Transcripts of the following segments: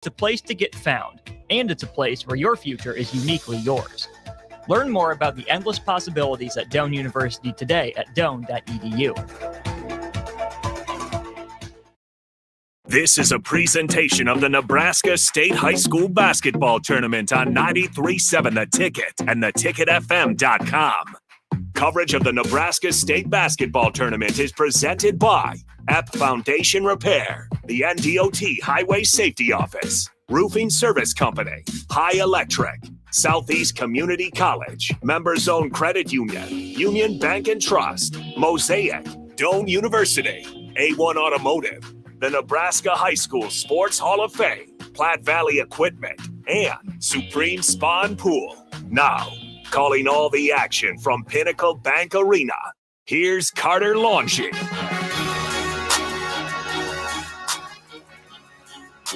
It's a place to get found, and it's a place where your future is uniquely yours. Learn more about the endless possibilities at Doane University today at doane.edu. This is a presentation of the Nebraska State High School Basketball Tournament on 93.7 The Ticket and theticketfm.com. Coverage of the Nebraska State Basketball Tournament is presented by App Foundation Repair, the NDOT Highway Safety Office, Roofing Service Company, High Electric, Southeast Community College, Members Owned Credit Union, Union Bank and Trust, Mosaic, Doane University, A1 Automotive, the Nebraska High School Sports Hall of Fame, Platte Valley Equipment, and Supreme Spa and Pool. Now, calling all the action from Pinnacle Bank Arena, here's Carter Longy.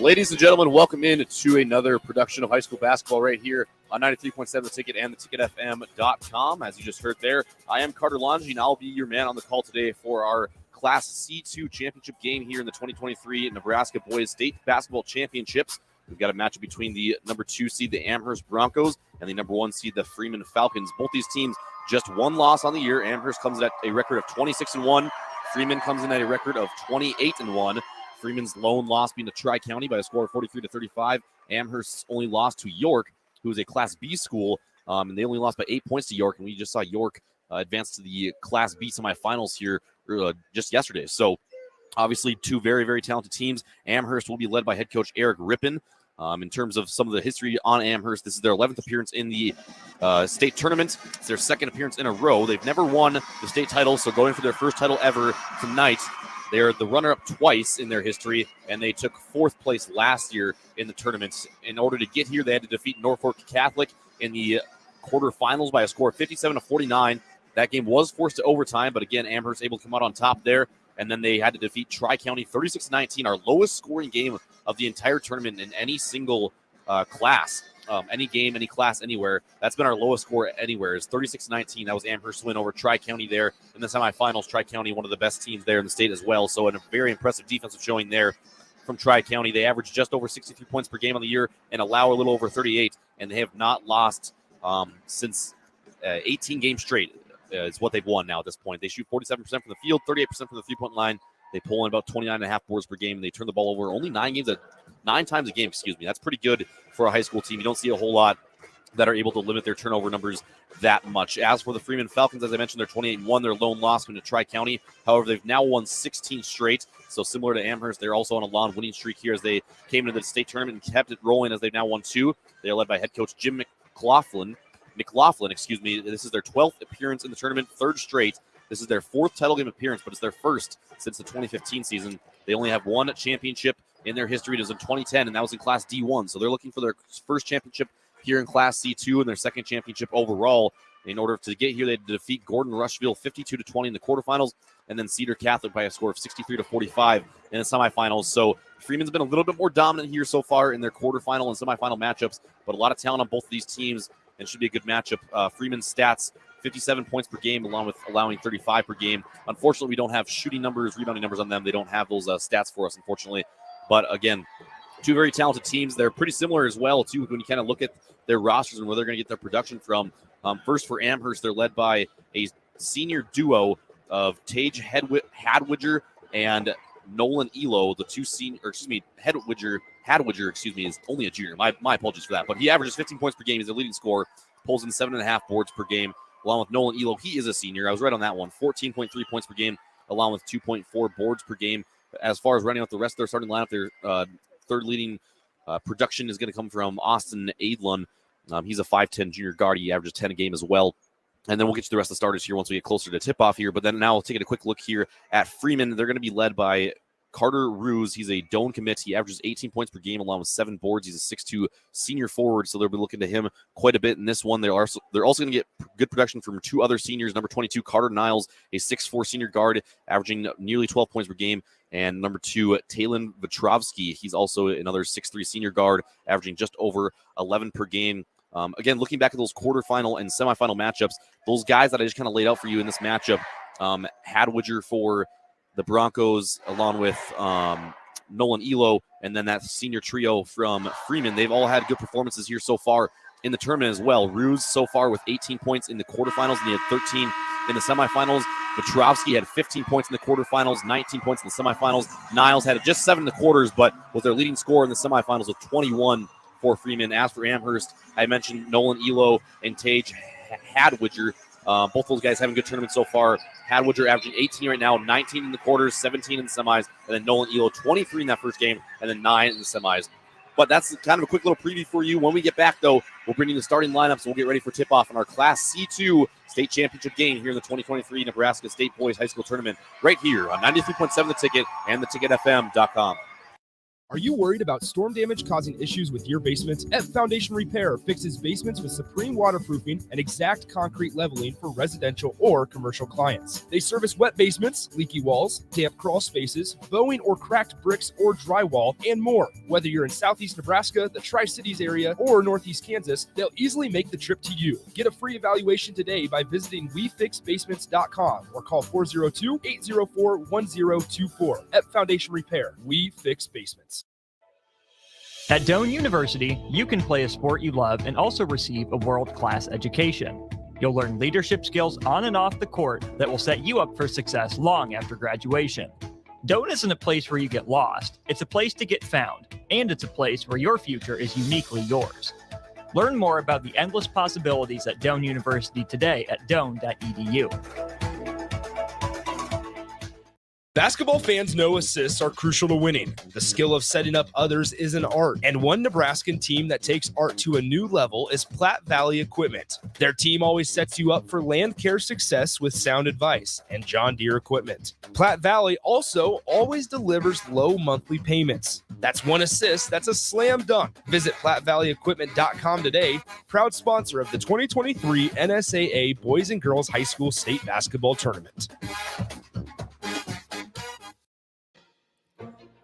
Ladies and gentlemen, welcome in to another production of high school basketball right here on 93.7 The Ticket and theticketfm.com. As you just heard there, I am Carter Longy, and I'll be your man on the call today for our Class C2 championship game here in the 2023 Nebraska Boys State Basketball Championships. We've got a matchup between the number 2 seed, the Amherst Broncos, and the number 1 seed, the Freeman Falcons. Both these teams just one loss on the year. Amherst comes in at a record of 26-1. Freeman comes in at a record of 28-1. Freeman's lone loss being to Tri-County by a score of 43-35. Amherst's only loss to York, who is a Class B school, and they only lost by 8 points to York. And we just saw York advance to the Class B semifinals here just yesterday. So obviously two very, very talented teams. Amherst will be led by head coach Eric Rippon. In terms of some of the history on Amherst, this is their 11th appearance in the state tournament. It's their second appearance in a row. They've never won the state title, so going for their first title ever tonight. They are the runner-up twice in their history, and they took 4th place last year in the tournament. In order to get here, they had to defeat Norfolk Catholic in the quarterfinals by a score of 57-49. That game was forced to overtime, but again, Amherst able to come out on top there. And then they had to defeat Tri-County 36-19, our lowest scoring game of the entire tournament in any single class. Any game, any class, anywhere. That's been our lowest score anywhere is 36-19. That was Amherst's win over Tri-County there in the semifinals. Tri-County, one of the best teams there in the state as well. So a very impressive defensive showing there from Tri-County. They average just over 63 points per game on the year and allow a little over 38. And they have not lost since 18 games straight. Is what they've won now at this point. They shoot 47% from the field, 38% from the three-point line. They pull in about 29.5 boards per game, and they turn the ball over only 9 times a game. That's pretty good for a high school team. You don't see a whole lot that are able to limit their turnover numbers that much. As for the Freeman Falcons, as I mentioned, they're 28-1. Their lone loss went to Tri-County. However, they've now won 16 straight. So similar to Amherst, they're also on a long winning streak here as they came into the state tournament and kept it rolling as they've now won 2. They are led by head coach Jim McLaughlin. This is their 12th appearance in the tournament, 3rd straight. This is their 4th title game appearance, but it's their first since the 2015 season. They only have one championship in their history. It was in 2010, and that was in Class D1. So they're looking for their first championship here in Class C2 and their second championship overall. In order to get here, they had to defeat Gordon Rushville 52-20 in the quarterfinals, and then Cedar Catholic by a score of 63-45 in the semifinals. So Freeman's been a little bit more dominant here so far in their quarterfinal and semifinal matchups, but a lot of talent on both of these teams. And should be a good matchup. Freeman's stats, 57 points per game, along with allowing 35 per game. Unfortunately, we don't have shooting numbers, rebounding numbers on them. They don't have those stats for us, unfortunately. But again, two very talented teams. They're pretty similar as well, too, when you kind of look at their rosters and where they're going to get their production from. First, for Amherst, they're led by a senior duo of Tage Hadwidger and Nolan Elo, the two senior, Hadwidger, is only a junior. My apologies for that. But he averages 15 points per game. He's a leading scorer, pulls in 7.5 boards per game, along with Nolan Elo. He is a senior. I was right on that one. 14.3 points per game, along with 2.4 boards per game. As far as running out the rest of their starting lineup, their third leading production is going to come from Austin Adlun. He's a 5'10 junior guard. He averages 10 a game as well. And then we'll get to the rest of the starters here once we get closer to tip-off here. But then now we'll take a quick look here at Freeman. They're going to be led by Carter Ruse. He's a Doane commit. He averages 18 points per game along with 7 boards. He's a 6'2 senior forward, so they'll be looking to him quite a bit in this one. They're also going to get good production from 2 other seniors. Number 22, Carter Niles, a 6'4 senior guard, averaging nearly 12 points per game. And number 2, Talon Vetrovsky. He's also another 6'3 senior guard, averaging just over 11 per game. Again, looking back at those quarterfinal and semifinal matchups, those guys that I just kind of laid out for you in this matchup, Hadwidger for the Broncos, along with Nolan Elo, and then that senior trio from Freeman. They've all had good performances here so far in the tournament as well. Ruse so far with 18 points in the quarterfinals, and he had 13 in the semifinals. Petrovsky had 15 points in the quarterfinals, 19 points in the semifinals. Niles had just 7 in the quarters, but was their leading scorer in the semifinals with 21 for Freeman. As for Amherst, I mentioned Nolan Elo and Tage Hadwidger. Both those guys having good tournaments so far. Hadwidger averaging 18 right now, 19 in the quarters, 17 in the semis, and then Nolan Elo 23 in that first game, and then 9 in the semis. But that's kind of a quick little preview for you. When we get back, though, we'll bring you the starting lineups, and we'll get ready for tip-off in our Class C2 state championship game here in the 2023 Nebraska State Boys High School Tournament right here on 93.7 The Ticket and theticketfm.com. Are you worried about storm damage causing issues with your basement? F Foundation Repair fixes basements with supreme waterproofing and exact concrete leveling for residential or commercial clients. They service wet basements, leaky walls, damp crawl spaces, bowing or cracked bricks or drywall, and more. Whether you're in Southeast Nebraska, the Tri-Cities area, or Northeast Kansas, they'll easily make the trip to you. Get a free evaluation today by visiting WeFixBasements.com or call 402-804-1024. F Foundation Repair. We fix basements. At Doane University, you can play a sport you love and also receive a world-class education. You'll learn leadership skills on and off the court that will set you up for success long after graduation. Doane isn't a place where you get lost. It's a place to get found, and it's a place where your future is uniquely yours. Learn more about the endless possibilities at Doane University today at doane.edu. Basketball fans know assists are crucial to winning. The skill of setting up others is an art, and one Nebraskan team that takes art to a new level is Platte Valley Equipment. Their team always sets you up for land care success with sound advice and John Deere equipment. Platte Valley also always delivers low monthly payments. That's one assist that's a slam dunk. Visit PlatteValleyEquipment.com today, proud sponsor of the 2023 NSAA Boys and Girls High School State Basketball Tournament.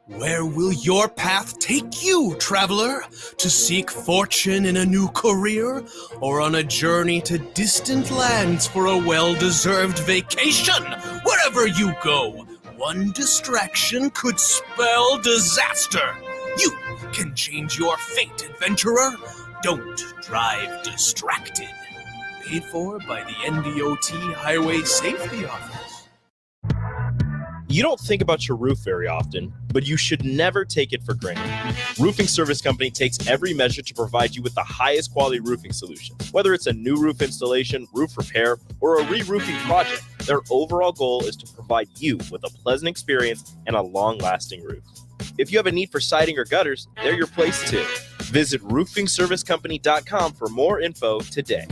Where will your path take you, traveler? To seek fortune in a new career? Or on a journey to distant lands for a well-deserved vacation? Wherever you go, one distraction could spell disaster. You can change your fate, adventurer. Don't drive distracted. Paid for by the NDOT Highway Safety Office. You don't think about your roof very often, but you should never take it for granted. Roofing Service Company takes every measure to provide you with the highest quality roofing solution. Whether it's a new roof installation, roof repair, or a re-roofing project, their overall goal is to provide you with a pleasant experience and a long-lasting roof. If you have a need for siding or gutters, they're your place too. Visit roofingservicecompany.com for more info today.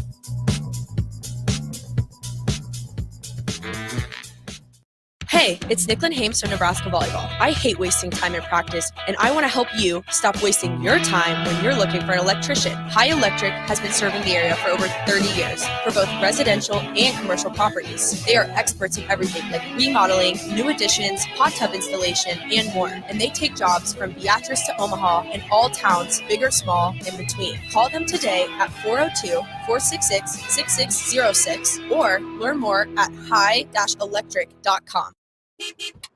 Hey, it's Nicklin Hames from Nebraska Volleyball. I hate wasting time in practice, and I want to help you stop wasting your time when you're looking for an electrician. High Electric has been serving the area for over 30 years for both residential and commercial properties. They are experts in everything like remodeling, new additions, hot tub installation, and more. And they take jobs from Beatrice to Omaha and all towns, big or small, in between. Call them today at 402-466-6606 or learn more at high-electric.com.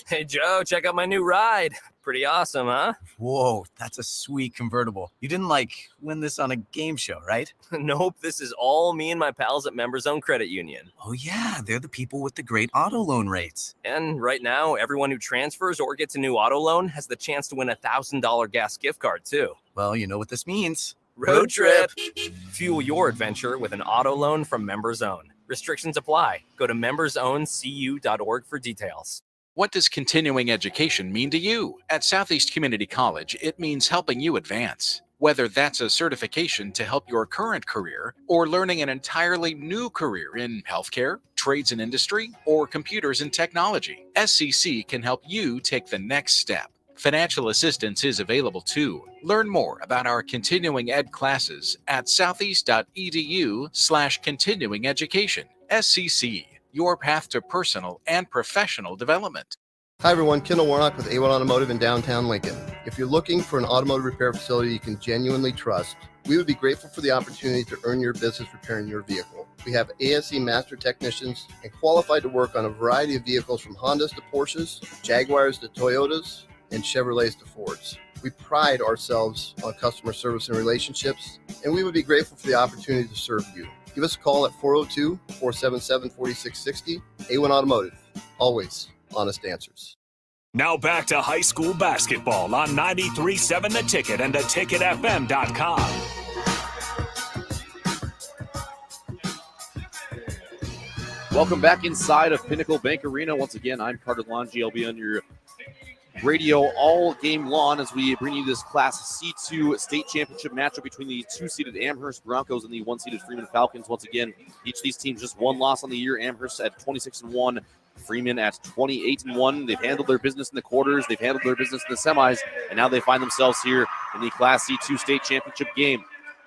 Hey, Joe, check out my new ride. Pretty awesome, huh? Whoa, that's a sweet convertible. You didn't, win this on a game show, right? Nope, this is all me and my pals at Members Own Credit Union. Oh, yeah, they're the people with the great auto loan rates. And right now, everyone who transfers or gets a new auto loan has the chance to win a $1,000 gas gift card, too. Well, you know what this means. Road trip! Fuel your adventure with an auto loan from Members Own. Restrictions apply. Go to membersowncu.org for details. What does continuing education mean to you? At Southeast Community College, it means helping you advance. Whether that's a certification to help your current career or learning an entirely new career in healthcare, trades and industry, or computers and technology, SCC can help you take the next step. Financial assistance is available too. Learn more about our continuing ed classes at southeast.edu/continuing education. SCC, your path to personal and professional development. Hi everyone, Kendall Warnock with A1 Automotive in downtown Lincoln. If you're looking for an automotive repair facility you can genuinely trust, we would be grateful for the opportunity to earn your business repairing your vehicle. We have ASE master technicians and qualified to work on a variety of vehicles from Hondas to Porsches, Jaguars to Toyotas, and Chevrolets to Fords. We pride ourselves on customer service and relationships, and we would be grateful for the opportunity to serve you. Give us a call at 402-477-4660. A1 Automotive, always honest answers. Now back to high school basketball on 93.7 The Ticket and theticketfm.com. Welcome back inside of Pinnacle Bank Arena. Once again, I'm Carter Longi. I'll be on your radio all game long as we bring you this Class C2 state championship matchup between the 2-seeded Amherst Broncos and the 1-seeded Freeman Falcons. Once again, each of these teams just one loss on the year. Amherst at 26-1, Freeman at 28-1. They've handled their business in the quarters. They've handled their business in the semis, and now they find themselves here in the Class C2 state championship game.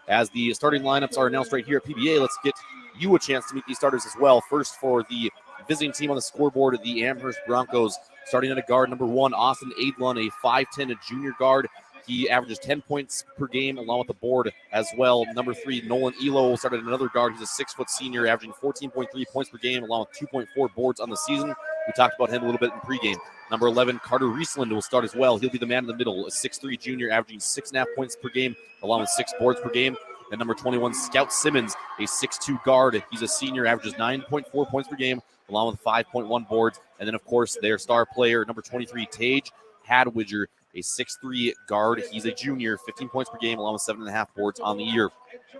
As the starting lineups are announced right here at PBA, let's get you a chance to meet these starters as well. First, for the visiting team on the scoreboard, the Amherst Broncos, starting at a guard, number 1, Austin Aidlun, a 5'10", a junior guard. He averages 10 points per game along with the board as well. Number 3, Nolan Elo will start at another guard. He's a 6-foot senior, averaging 14.3 points per game along with 2.4 boards on the season. We talked about him a little bit in pregame. Number 11, Carter Riesland will start as well. He'll be the man in the middle, a 6'3" junior, averaging 6.5 points per game along with 6 boards per game. And number 21, Scout Simmons, a 6'2" guard. He's a senior, averages 9.4 points per game along with 5.1 boards. And then, of course, their star player, number 23, Tage Hadwiger, a 6'3" guard. He's a junior, 15 points per game along with 7.5 boards on the year.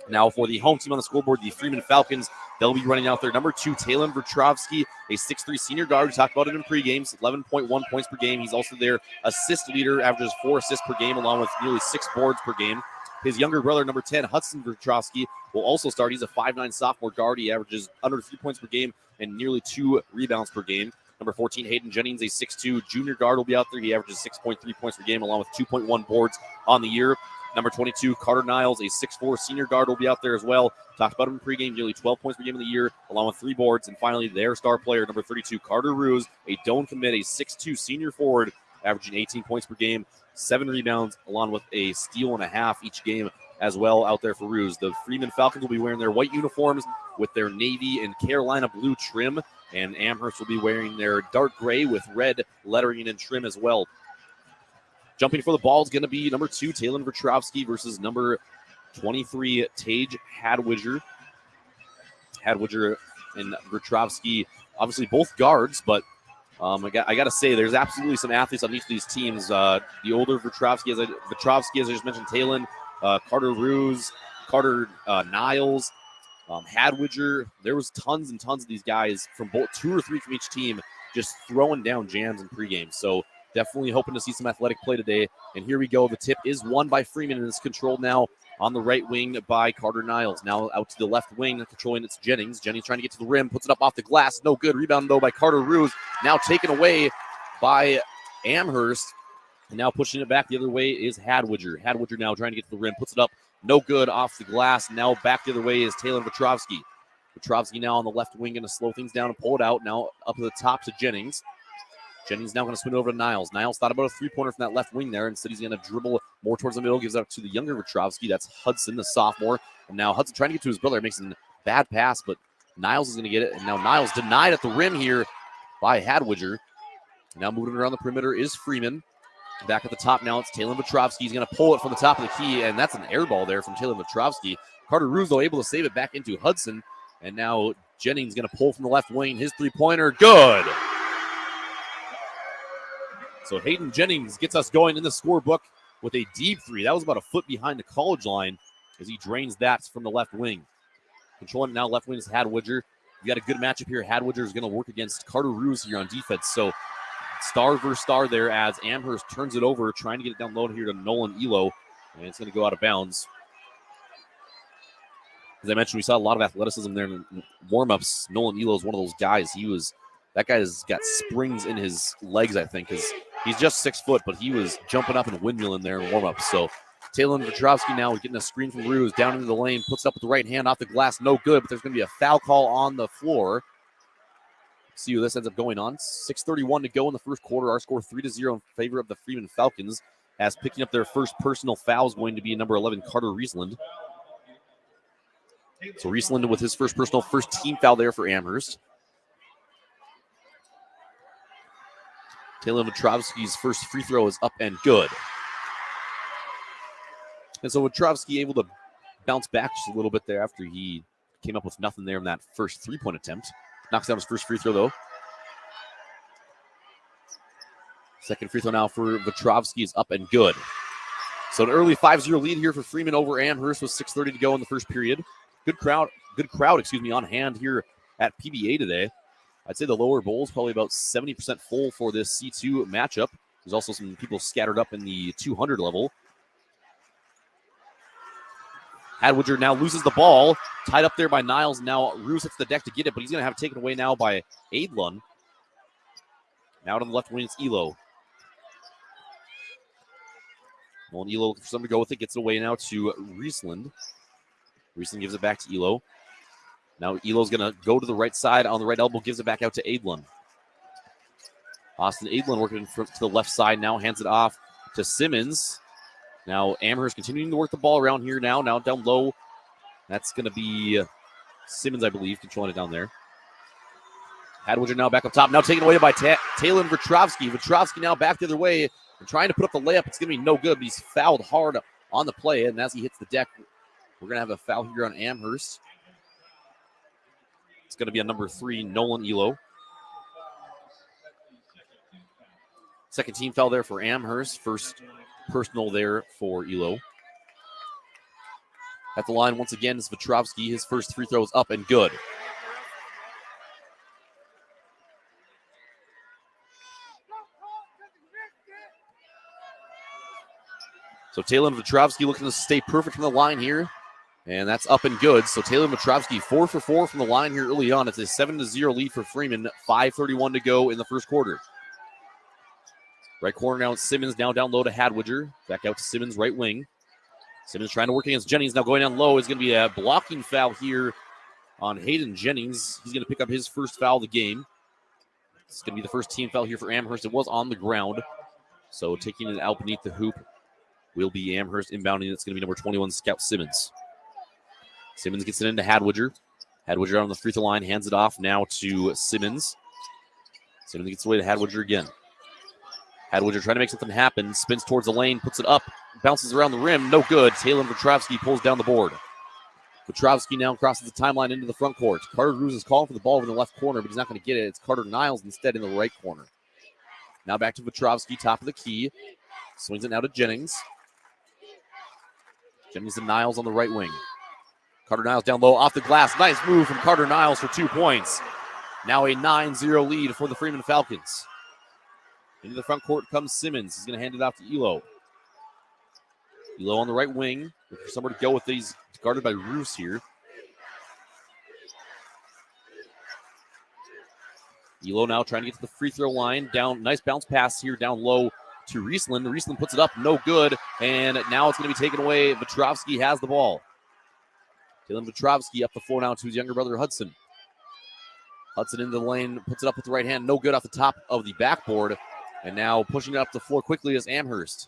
Now for the home team on the scoreboard, the Freeman Falcons, they'll be running out there. Number 2, Talon Vertrovsky, a 6'3" senior guard. We talked about it in pregame, 11.1 points per game. He's also their assist leader, averages 4 assists per game along with nearly 6 boards per game. His younger brother, number 10, Hudson Vertrovsky, will also start. He's a 5'9" sophomore guard. He averages under 3 points per game and nearly 2 rebounds per game. Number 14, Hayden Jennings, a 6'2" junior guard, will be out there. He averages 6.3 points per game along with 2.1 boards on the year. Number 22, Carter Niles, a 6'4" senior guard, will be out there as well. Talked about him in pregame, nearly 12 points per game of the year, along with 3 boards. And finally, their star player, number 32, Carter Ruse, a Doan commit, a 6'2" senior forward, averaging 18 points per game, 7 rebounds, along with a steal and a half each game as well out there for Ruse. The Freeman Falcons will be wearing their white uniforms with their navy and Carolina blue trim, and Amherst will be wearing their dark gray with red lettering and trim as well. Jumping for the ball is going to be number 2, Talon Vertrovsky versus number 23, Tage Hadwiger. Hadwiger and Vertrovsky, obviously both guards, but I got to say, there's absolutely some athletes on each of these teams. The older Vertrovsky, as I just mentioned, Talon, Carter Ruse, Carter Niles, Hadwiger. There was tons and tons of these guys from both 2 or 3 from each team just throwing down jams in pregame. So definitely hoping to see some athletic play today. And here we go. The tip is won by Freeman and is controlled now on the right wing by Carter Niles. Now out to the left wing, controlling it's Jennings. Jennings trying to get to the rim, puts it up off the glass. No good. Rebound, though, by Carter Ruse. Now taken away by Amherst. And now pushing it back the other way is Hadwiger. Hadwiger now trying to get to the rim, puts it up. No good off the glass. Now back the other way is Talon Vertrovsky. Vertrovsky now on the left wing, going to slow things down and pull it out. Now up to the top to Jennings. Jennings now going to spin over to Niles. Niles thought about a 3-pointer from that left wing there. Instead, he's going to dribble more towards the middle, gives it up to the younger Vertrovsky. That's Hudson, the sophomore. And now Hudson trying to get to his brother, makes a bad pass, but Niles is going to get it. And now Niles denied at the rim here by Hadwiger. Now moving around the perimeter is Freeman. Back at the top now, it's Talon Vertrovsky. He's going to pull it from the top of the key, and that's an air ball there from Talon Vertrovsky. Carter Ruse, though, able to save it back into Hudson. And now Jennings going to pull from the left wing. His 3-pointer, good. So Hayden Jennings gets us going in the scorebook with a deep 3. That was about a foot behind the college line as he drains that from the left wing. Controlling it now, left wing is Hadwiger. You got a good matchup here. Hadwiger is going to work against Carter Ruse here on defense. So star versus star there as Amherst turns it over, trying to get it down low here to Nolan Elo. And it's going to go out of bounds. As I mentioned, we saw a lot of athleticism there in warm-ups. Nolan Elo is one of those guys. That guy's got springs in his legs, I think, because he's just 6 foot, but he was jumping up and windmilling there in warm-ups. So Talon Vertrovsky now getting a screen from Ruse down into the lane, puts it up with the right hand off the glass, no good, but there's going to be a foul call on the floor. See who this ends up going on. 6:31 to go in the first quarter. Our score 3-0 in favor of the Freeman Falcons, as picking up their first personal foul is going to be number 11, Carter Riesland. So Riesland with his first team foul there for Amherst. Taylor Vetrovsky's first free throw is up and good. And so Vetrovsky able to bounce back just a little bit there after he came up with nothing there in that first three-point attempt. Knocks down his first free throw, though. Second free throw now for Vetrovsky is up and good. So an early 5-0 lead here for Freeman over Amherst with 6:30 to go in the first period. Good crowd, on hand here at PBA today. I'd say the lower bowl is probably about 70% full for this C2 matchup. There's also some people scattered up in the 200 level. Hadwiger now loses the ball. Tied up there by Niles. Now Roos hits the deck to get it, but he's going to have it taken away now by Adlun. Now on the left wing, it's Elo. Well, Elo looking for something to go with it. Gets it away now to Riesland. Riesland gives it back to Elo. Now Elo's going to go to the right side on the right elbow, gives it back out to Adlun. Austin Adlun working to the left side now, hands it off to Simmons. Now Amherst continuing to work the ball around here now down low. That's going to be Simmons, I believe, controlling it down there. Hadwiger now back up top. Now taken away by Taylor Vetrovsky. Vetrovsky now back the other way and trying to put up the layup. It's going to be no good, but he's fouled hard on the play. And as he hits the deck, we're going to have a foul here on Amherst. It's going to be on number 3, Nolan Elo. Second team foul there for Amherst. First personal there for Elo. At the line once again is Vetrovsky. His first free throw is up and good. So Taylor Vetrovsky looking to stay perfect from the line here. And that's up and good. So Taylor Vetrovsky 4 for 4 from the line here early on. It's a 7-0 lead for Freeman. 5:31 to go in the first quarter. Right corner now, it's Simmons now down low to Hadwiger. Back out to Simmons, right wing. Simmons trying to work against Jennings. Now going down low is going to be a blocking foul here on Hayden Jennings. He's going to pick up his first foul of the game. It's going to be the first team foul here for Amherst. It was on the ground. So taking it out beneath the hoop will be Amherst inbounding. It's going to be number 21, Scout Simmons. Simmons gets it into Hadwiger. Hadwiger on the free throw line, hands it off now to Simmons. Simmons gets away to Hadwiger again. Hadwiger trying to make something happen. Spins towards the lane, puts it up, bounces around the rim. No good. Taylor Vetrovsky pulls down the board. Vetrovsky now crosses the timeline into the front court. Carter Roos is calling for the ball over in the left corner, but he's not going to get it. It's Carter Niles instead in the right corner. Now back to Vetrovsky, top of the key. Swings it now to Jennings. Jennings and Niles on the right wing. Carter Niles down low off the glass. Nice move from Carter Niles for 2 points. Now a 9-0 lead for the Freeman Falcons. Into the front court comes Simmons. He's going to hand it off to Elo. Elo on the right wing. Looking for somewhere to go with it. He's guarded by Roos here. Elo now trying to get to the free throw line. Down, nice bounce pass here down low to Riesland. Riesland puts it up, no good. And now it's going to be taken away. Vetrovsky has the ball. Dylan Vetrovsky up the floor now to his younger brother Hudson. Hudson into the lane, puts it up with the right hand. No good off the top of the backboard. And now pushing it up the floor quickly is Amherst.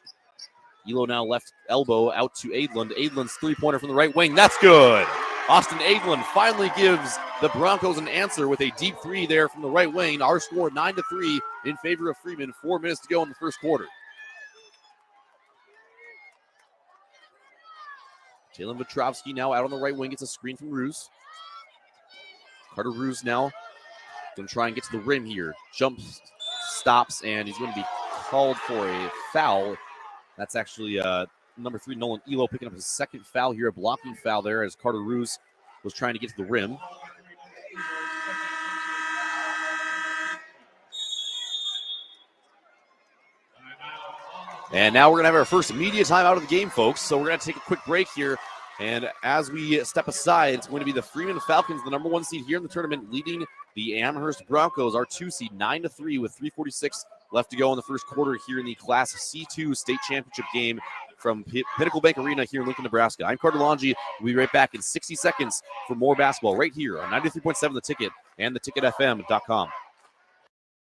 Elo now left elbow out to Adlund. Adlund's three-pointer from the right wing. That's good. Austin Adlund finally gives the Broncos an answer with a deep three there from the right wing. Our score 9-3 in favor of Freeman. 4 minutes to go in the first quarter. Jalen Vetrovsky now out on the right wing. Gets a screen from Roos. Carter Roos now going to try and get to the rim here. Jumps, stops, and he's going to be called for a foul. That's actually number 3, Nolan Elo, picking up his second foul here, a blocking foul there as Carter Roos was trying to get to the rim. And now we're going to have our first media time out of the game, folks. So we're going to take a quick break here. And as we step aside, it's going to be the Freeman Falcons, the number 1 seed here in the tournament, leading the Amherst Broncos, our 2 seed, 9-3 with 3:46 left to go in the first quarter here in the Class C2 state championship game from Pinnacle Bank Arena here in Lincoln, Nebraska. I'm Carter Longi. We'll be right back in 60 seconds for more basketball right here on 93.7 The Ticket and theticketfm.com.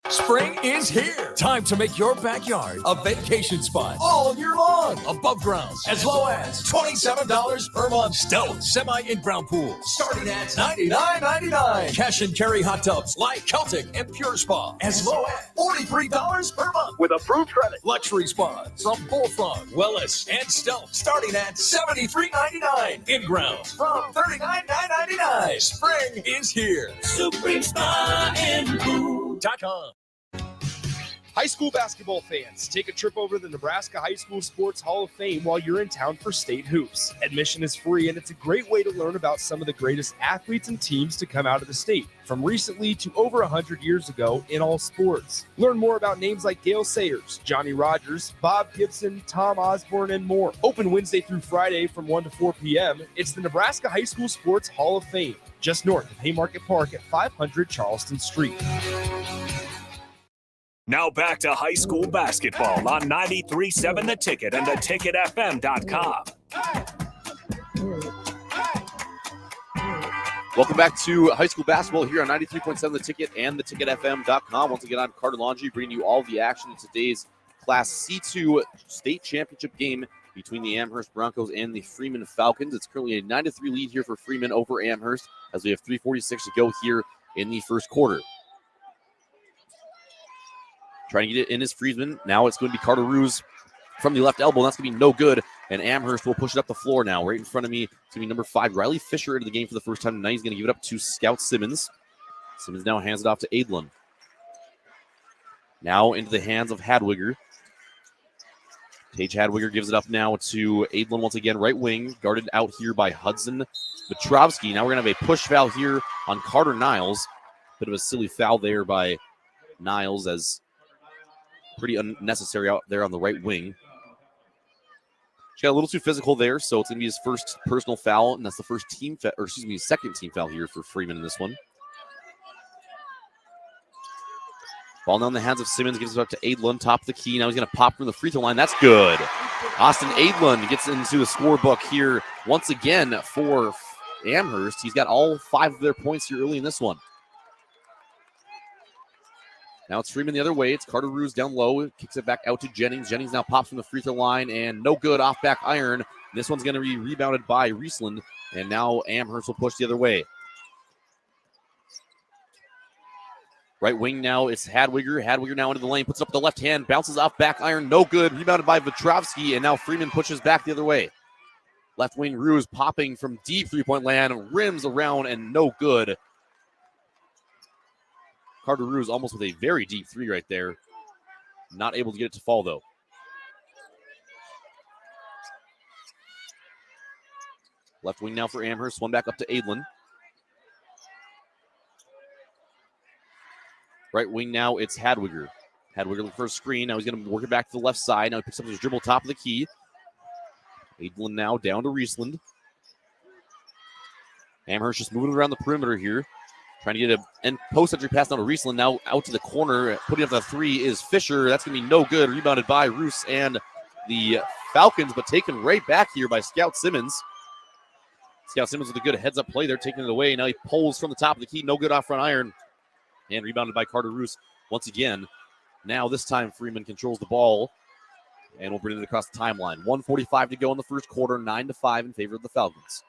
Spring is here. Time to make your backyard a vacation spot all year long. Above ground, as low as $27 per month. Stone semi-in-ground pool starting at $99.99. Cash and carry hot tubs like Celtic and Pure Spa as low as $43 per month with approved credit. Luxury spas from Bullfrog, Wellness, and Stone starting at $73.99. In-ground from $39.99. Spring is here. Supreme Spa and Pool.com. High school basketball fans, take a trip over to the Nebraska High School Sports Hall of Fame while you're in town for state hoops. Admission is free, and it's a great way to learn about some of the greatest athletes and teams to come out of the state, from recently to over 100 years ago in all sports. Learn more about names like Gale Sayers, Johnny Rogers, Bob Gibson, Tom Osborne, and more. Open Wednesday through Friday from 1 to 4 p.m. It's the Nebraska High School Sports Hall of Fame, just north of Haymarket Park at 500 Charleston Street. Now back to high school basketball on 93.7 The Ticket and theticketfm.com. Welcome back to high school basketball here on 93.7 The Ticket and theticketfm.com. Once again, I'm Carter Laundrie, bringing you all the action in today's Class C2 state championship game between the Amherst Broncos and the Freeman Falcons. It's currently a 9-3 lead here for Freeman over Amherst as we have 3:46 to go here in the first quarter. Trying to get it in is Freeman. Now it's going to be Carter Ruse from the left elbow. That's going to be no good. And Amherst will push it up the floor now. Right in front of me, it's going to be number 5, Riley Fisher, into the game for the first time tonight. He's going to give it up to Scout Simmons. Simmons now hands it off to Adlin. Now into the hands of Hadwiger. Tage Hadwiger gives it up now to Adlin once again, right wing, guarded out here by Hudson Petrovsky. Now we're going to have a push foul here on Carter Niles. Bit of a silly foul there by Niles, as pretty unnecessary out there on the right wing. She got a little too physical there, so it's going to be his first personal foul, and that's the first team second team foul here for Freeman in this one. Ball now in the hands of Simmons, gives it up to Adlin, top of the key. Now he's going to pop from the free throw line. That's good. Austin Adlin gets into the scorebook here once again for Amherst. He's got all 5 of their points here early in this one. Now it's Freeman the other way. It's Carter Ruse down low. Kicks it back out to Jennings. Jennings now pops from the free throw line, and no good, off back iron. This one's going to be rebounded by Riesland, and now Amherst will push the other way. Right wing now, it's Hadwiger. Hadwiger now into the lane, puts it up the left hand, bounces off back iron, no good. Rebounded by Vetrovsky, and now Freeman pushes back the other way. Left wing Ruse popping from deep three-point land, rims around, and no good. Carter Ruse almost with a very deep three right there. Not able to get it to fall, though. Left wing now for Amherst. One back up to Adlin. Right wing now, it's Hadwiger. Hadwiger looking for a screen. Now he's going to work it back to the left side. Now he picks up his dribble top of the key. Adlin now down to Riesland. Amherst just moving around the perimeter here. Trying to get a post entry pass down to Riesland. Now out to the corner. Putting up the three is Fisher. That's going to be no good. Rebounded by Roos and the Falcons, but taken right back here by Scout Simmons. Scout Simmons with a good heads-up play there, taking it away. Now he pulls from the top of the key. No good off front iron. And rebounded by Carter Roos once again. Now this time Freeman controls the ball. And we'll bring it across the timeline. 1:45 to go in the first quarter. 9-5 in favor of the Falcons.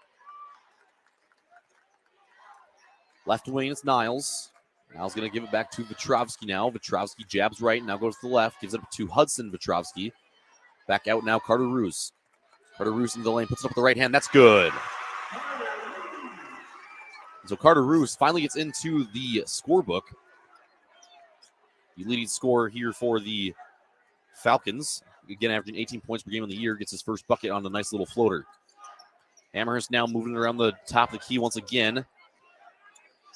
Left wing, it's Niles. Niles going to give it back to Vetrovsky now. Vetrovsky jabs right, now goes to the left. Gives it up to Hudson Vetrovsky. Back out now, Carter Roos. Carter Roos into the lane, puts it up with the right hand. That's good. So Carter Roos finally gets into the scorebook. The leading scorer here for the Falcons. Again, averaging 18 points per game in the year. Gets his first bucket on a nice little floater. Amherst now moving around the top of the key once again.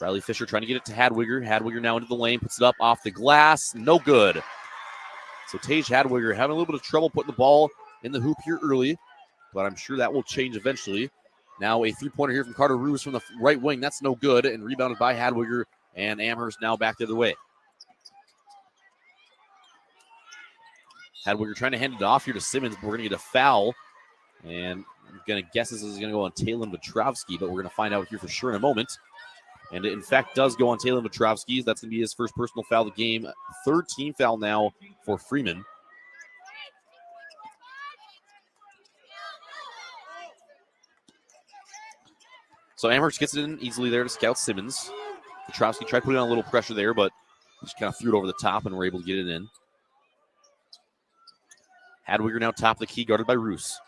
Riley Fisher trying to get it to Hadwiger. Hadwiger now into the lane, puts it up off the glass. No good. So Tage Hadwiger having a little bit of trouble putting the ball in the hoop here early, but I'm sure that will change eventually. Now a three-pointer here from Carter Roos from the right wing. That's no good, and rebounded by Hadwiger, and Amherst now back the other way. Hadwiger trying to hand it off here to Simmons, but we're going to get a foul. And I'm going to guess this is going to go on Talon Vetrovsky, but we're going to find out here for sure in a moment. And it, in fact, does go on Taylor Vetrovsky. That's going to be his first personal foul of the game. Third team foul now for Freeman. So Amherst gets it in easily there to scout Simmons. Vetrovsky tried putting on a little pressure there, but just kind of threw it over the top and were able to get it in. Hadwiger now top of the key, guarded by Roos.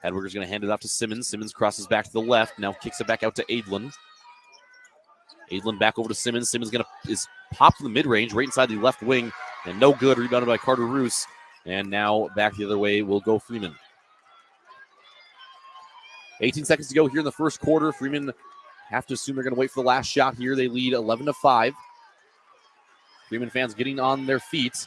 Hadwiger's going to hand it off to Simmons. Simmons crosses back to the left. Now kicks it back out to Adlin. Adlin back over to Simmons. Simmons is popped to the mid-range, right inside the left wing, and no good. Rebounded by Carter Roos. And now back the other way will go Freeman. 18 seconds to go here in the first quarter. Freeman have to assume they're going to wait for the last shot here. They lead 11-5. Freeman fans getting on their feet.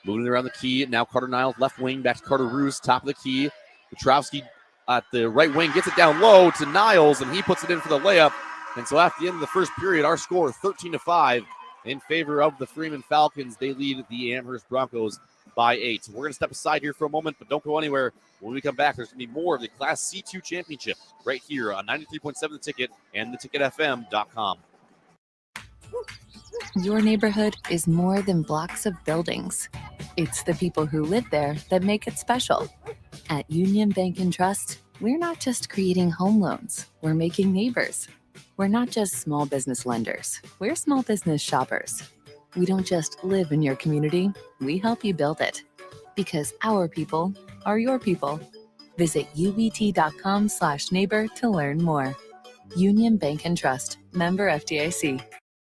Moving around the key. Now Carter Niles, left wing, back to Carter Roos, top of the key. Petrovsky at the right wing gets it down low to Niles, and he puts it in for the layup. And so at the end of the first period, our score 13-5 in favor of the Freeman Falcons. They lead the Amherst Broncos by 8. We're going to step aside here for a moment, but don't go anywhere. When we come back, there's going to be more of the Class C2 Championship right here on 93.7 The Ticket and theticketfm.com. Your neighborhood is more than blocks of buildings. It's the people who live there that make it special. At Union Bank and Trust, we're not just creating home loans, we're making neighbors. We're not just small business lenders, we're small business shoppers. We don't just live in your community, we help you build it. Because our people are your people. Visit ubt.com/neighbor to learn more. Union Bank and Trust, member FDIC.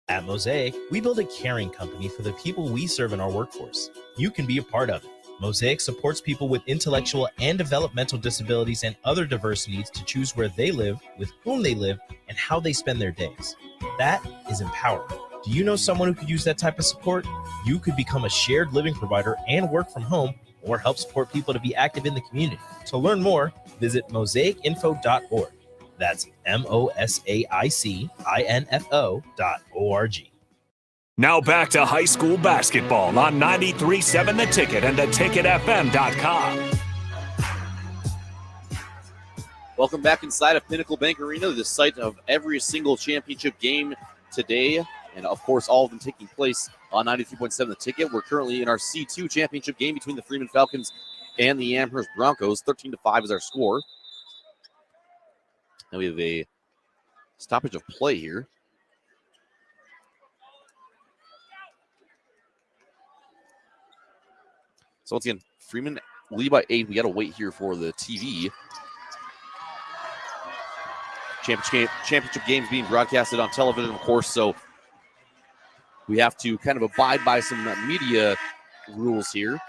At Mosaic, we build a caring company for the people we serve in our workforce. You can be a part of it. Mosaic supports people with intellectual and developmental disabilities and other diverse needs to choose where they live, with whom they live, and how they spend their days. That is empowering. Do you know someone who could use that type of support? You could become a shared living provider and work from home, or help support people to be active in the community. To learn more, visit mosaicinfo.org. That's MOSAICINFO.org. Now back to high school basketball on 93.7 The Ticket and theticketfm.com. Welcome back inside of Pinnacle Bank Arena, the site of every single championship game today. And, of course, all of them taking place on 93.7 The Ticket. We're currently in our C2 championship game between the Freeman Falcons and the Amherst Broncos. 13-5 is our score. Now we have a stoppage of play here. So once again, Freeman lead by 8. We got to wait here for the TV. Championship games being broadcasted on television, of course, so we have to kind of abide by some media rules here.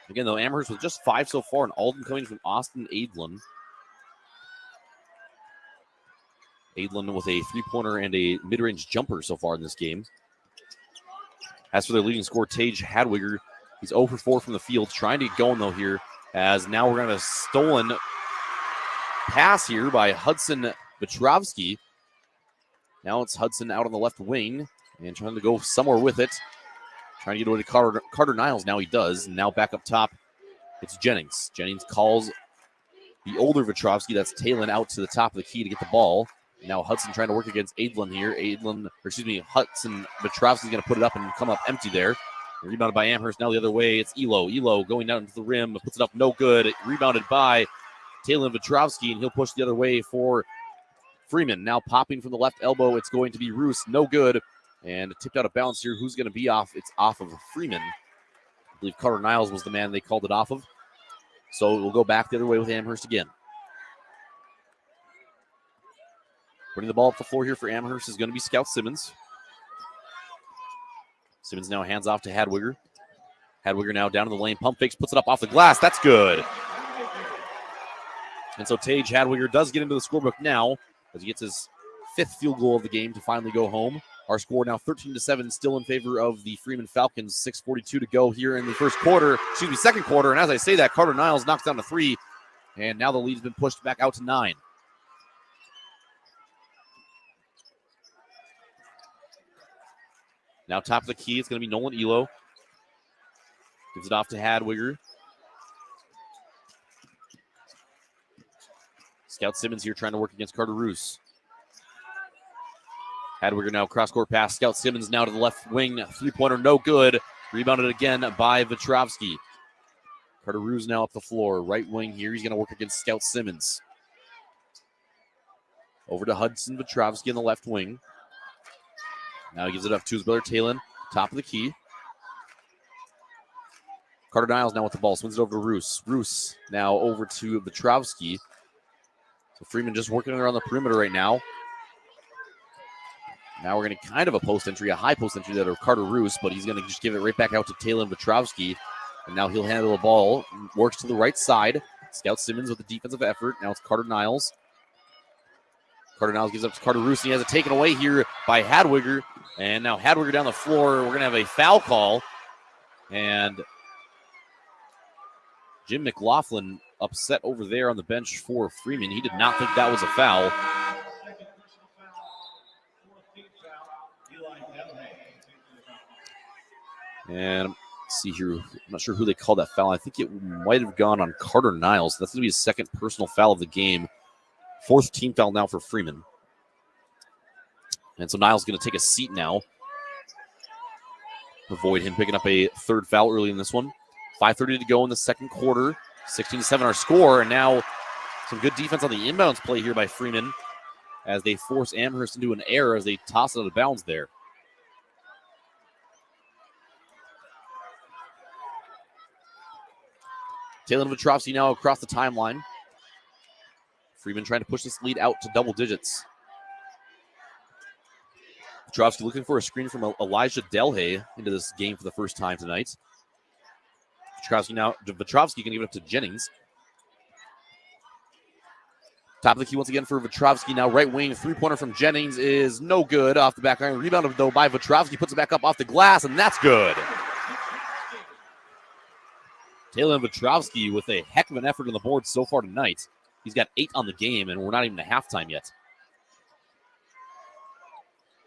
Again, though, Amherst with just 5 so far, and Alden coming from Austin Adlin. Adlin with a three-pointer and a mid-range jumper so far in this game. As for their leading scorer, Tage Hadwiger, he's 0 for 4 from the field, trying to get going, though, here, as now we're going to have a stolen pass here by Hudson Vetrovsky. Now it's Hudson out on the left wing and trying to go somewhere with it. Trying to get away to Carter Niles. Now he does. And now back up top, it's Jennings. Jennings calls the older Vetrovsky. That's Talon out to the top of the key to get the ball. Now Hudson trying to work against Adlin here. Hudson Vetrovsky's going to put it up and come up empty there. Rebounded by Amherst. Now the other way, it's Elo. Elo going down into the rim, puts it up, no good. Rebounded by Talon Vetrovsky, and he'll push the other way for Freeman. Now popping from the left elbow, it's going to be Roos. No good. And tipped out of bounds here. Who's going to be off? It's off of Freeman. I believe Carter Niles was the man they called it off of. So we'll go back the other way with Amherst again. Putting the ball up the floor here for Amherst is going to be Scout Simmons. Simmons now hands off to Hadwiger. Hadwiger now down in the lane. Pump fakes, puts it up off the glass. That's good. And so Tage Hadwiger does get into the scorebook now as he gets his 5th field goal of the game to finally go home. Our score now 13-7, still in favor of the Freeman Falcons. 6:42 to go here in the second quarter. And as I say that, Carter Niles knocks down a 3. And now the lead has been pushed back out to 9. Now top of the key, it's going to be Nolan Elo. Gives it off to Hadwiger. Scout Simmons here trying to work against Carter Roos. Hadwiger now cross-court pass. Scout Simmons now to the left wing. Three-pointer, no good. Rebounded again by Vetrovsky. Carter Roos now up the floor. Right wing here. He's going to work against Scout Simmons. Over to Hudson Vetrovsky in the left wing. Now he gives it up to his brother Talon. Top of the key. Carter Niles now with the ball. Swings it over to Roos. Roos now over to Vetrovsky. So Freeman just working around the perimeter right now. Now we're going to kind of a post entry, a high post entry that are Carter Roos, but he's going to just give it right back out to Talon Vetrovsky. And now he'll handle the ball. Works to the right side. Scout Simmons with the defensive effort. Now it's Carter Niles. Carter Niles gives up to Carter Roos, and he has it taken away here by Hadwiger. And now Hadwiger down the floor. We're going to have a foul call. And Jim McLaughlin upset over there on the bench for Freeman. He did not think that was a foul. And let's see here. I'm not sure who they called that foul. I think it might have gone on Carter Niles. That's going to be his second personal foul of the game. Fourth team foul now for Freeman. And so Niles is going to take a seat now. Avoid him picking up a third foul early in this one. 5:30 to go in the second quarter. 16-7 our score. And now some good defense on the inbounds play here by Freeman as they force Amherst into an error as they toss it out of bounds there. Talon Vetrovsky now across the timeline. Freeman trying to push this lead out to double digits. Vetrovsky looking for a screen from Elijah Delhay into this game for the first time tonight. Vetrovsky can give it up to Jennings. Top of the key once again for Vetrovsky. Now right wing, three-pointer from Jennings is no good. Off the back iron, rebounded though by Vetrovsky. Puts it back up off the glass, and that's good. Talon Vetrovsky with a heck of an effort on the board so far tonight. He's got 8 on the game, and we're not even at halftime yet.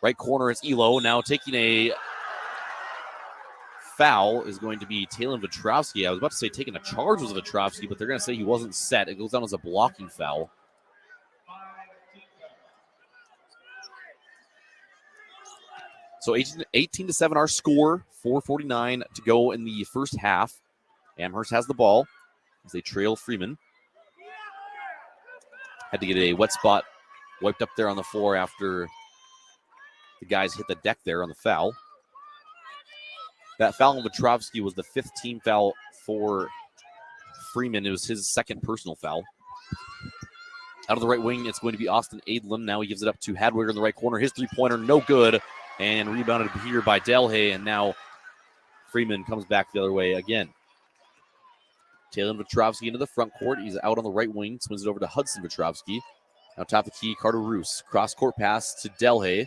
Right corner is Elo. Now taking a foul is going to be Talon Vetrovsky. I was about to say taking a charge was Vetrovsky, but they're going to say he wasn't set. It goes down as a blocking foul. So 18-7 our score. 4:49 to go in the first half. Amherst has the ball as they trail Freeman. Had to get a wet spot wiped up there on the floor after the guys hit the deck there on the foul. That foul on Vetrovsky was the 5th team foul for Freeman. It was his second personal foul. Out of the right wing, it's going to be Austin Adlin. Now he gives it up to Hadwiger in the right corner. His three-pointer, no good. And rebounded here by Delhay. And now Freeman comes back the other way again. Talon Vetrovsky into the front court. He's out on the right wing. Swings it over to Hudson Vetrovsky. Now top of the key, Carter Roos. Cross-court pass to Delhay.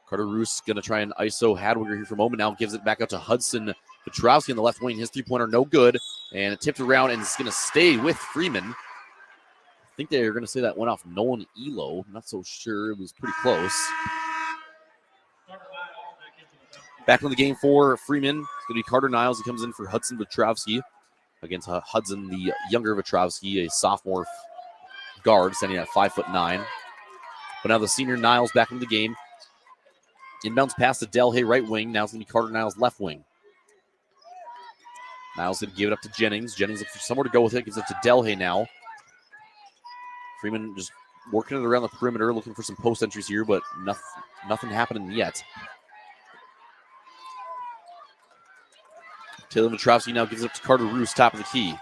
Carter Roos going to try and ISO Hadwiger here for a moment. Now gives it back out to Hudson Vetrovsky on the left wing. His three-pointer no good. And it tipped around and it's going to stay with Freeman. I think they're going to say that went off Nolan Elo. I'm not so sure. It was pretty close. Back in the game for Freeman. It's going to be Carter Niles. He comes in for Hudson Vetrovsky against Hudson, the younger Vetrovsky, a sophomore guard, standing at 5'9". But now the senior Niles back into the game. Inbounds pass to Delhay, right wing. Now it's going to be Carter Niles, left wing. Niles going to give it up to Jennings. Jennings looks for somewhere to go with it. Gives it to Delhay now. Freeman just working it around the perimeter, looking for some post entries here, but nothing happening yet. Talon Vetrovsky now gives it up to Carter Roos, top of the key.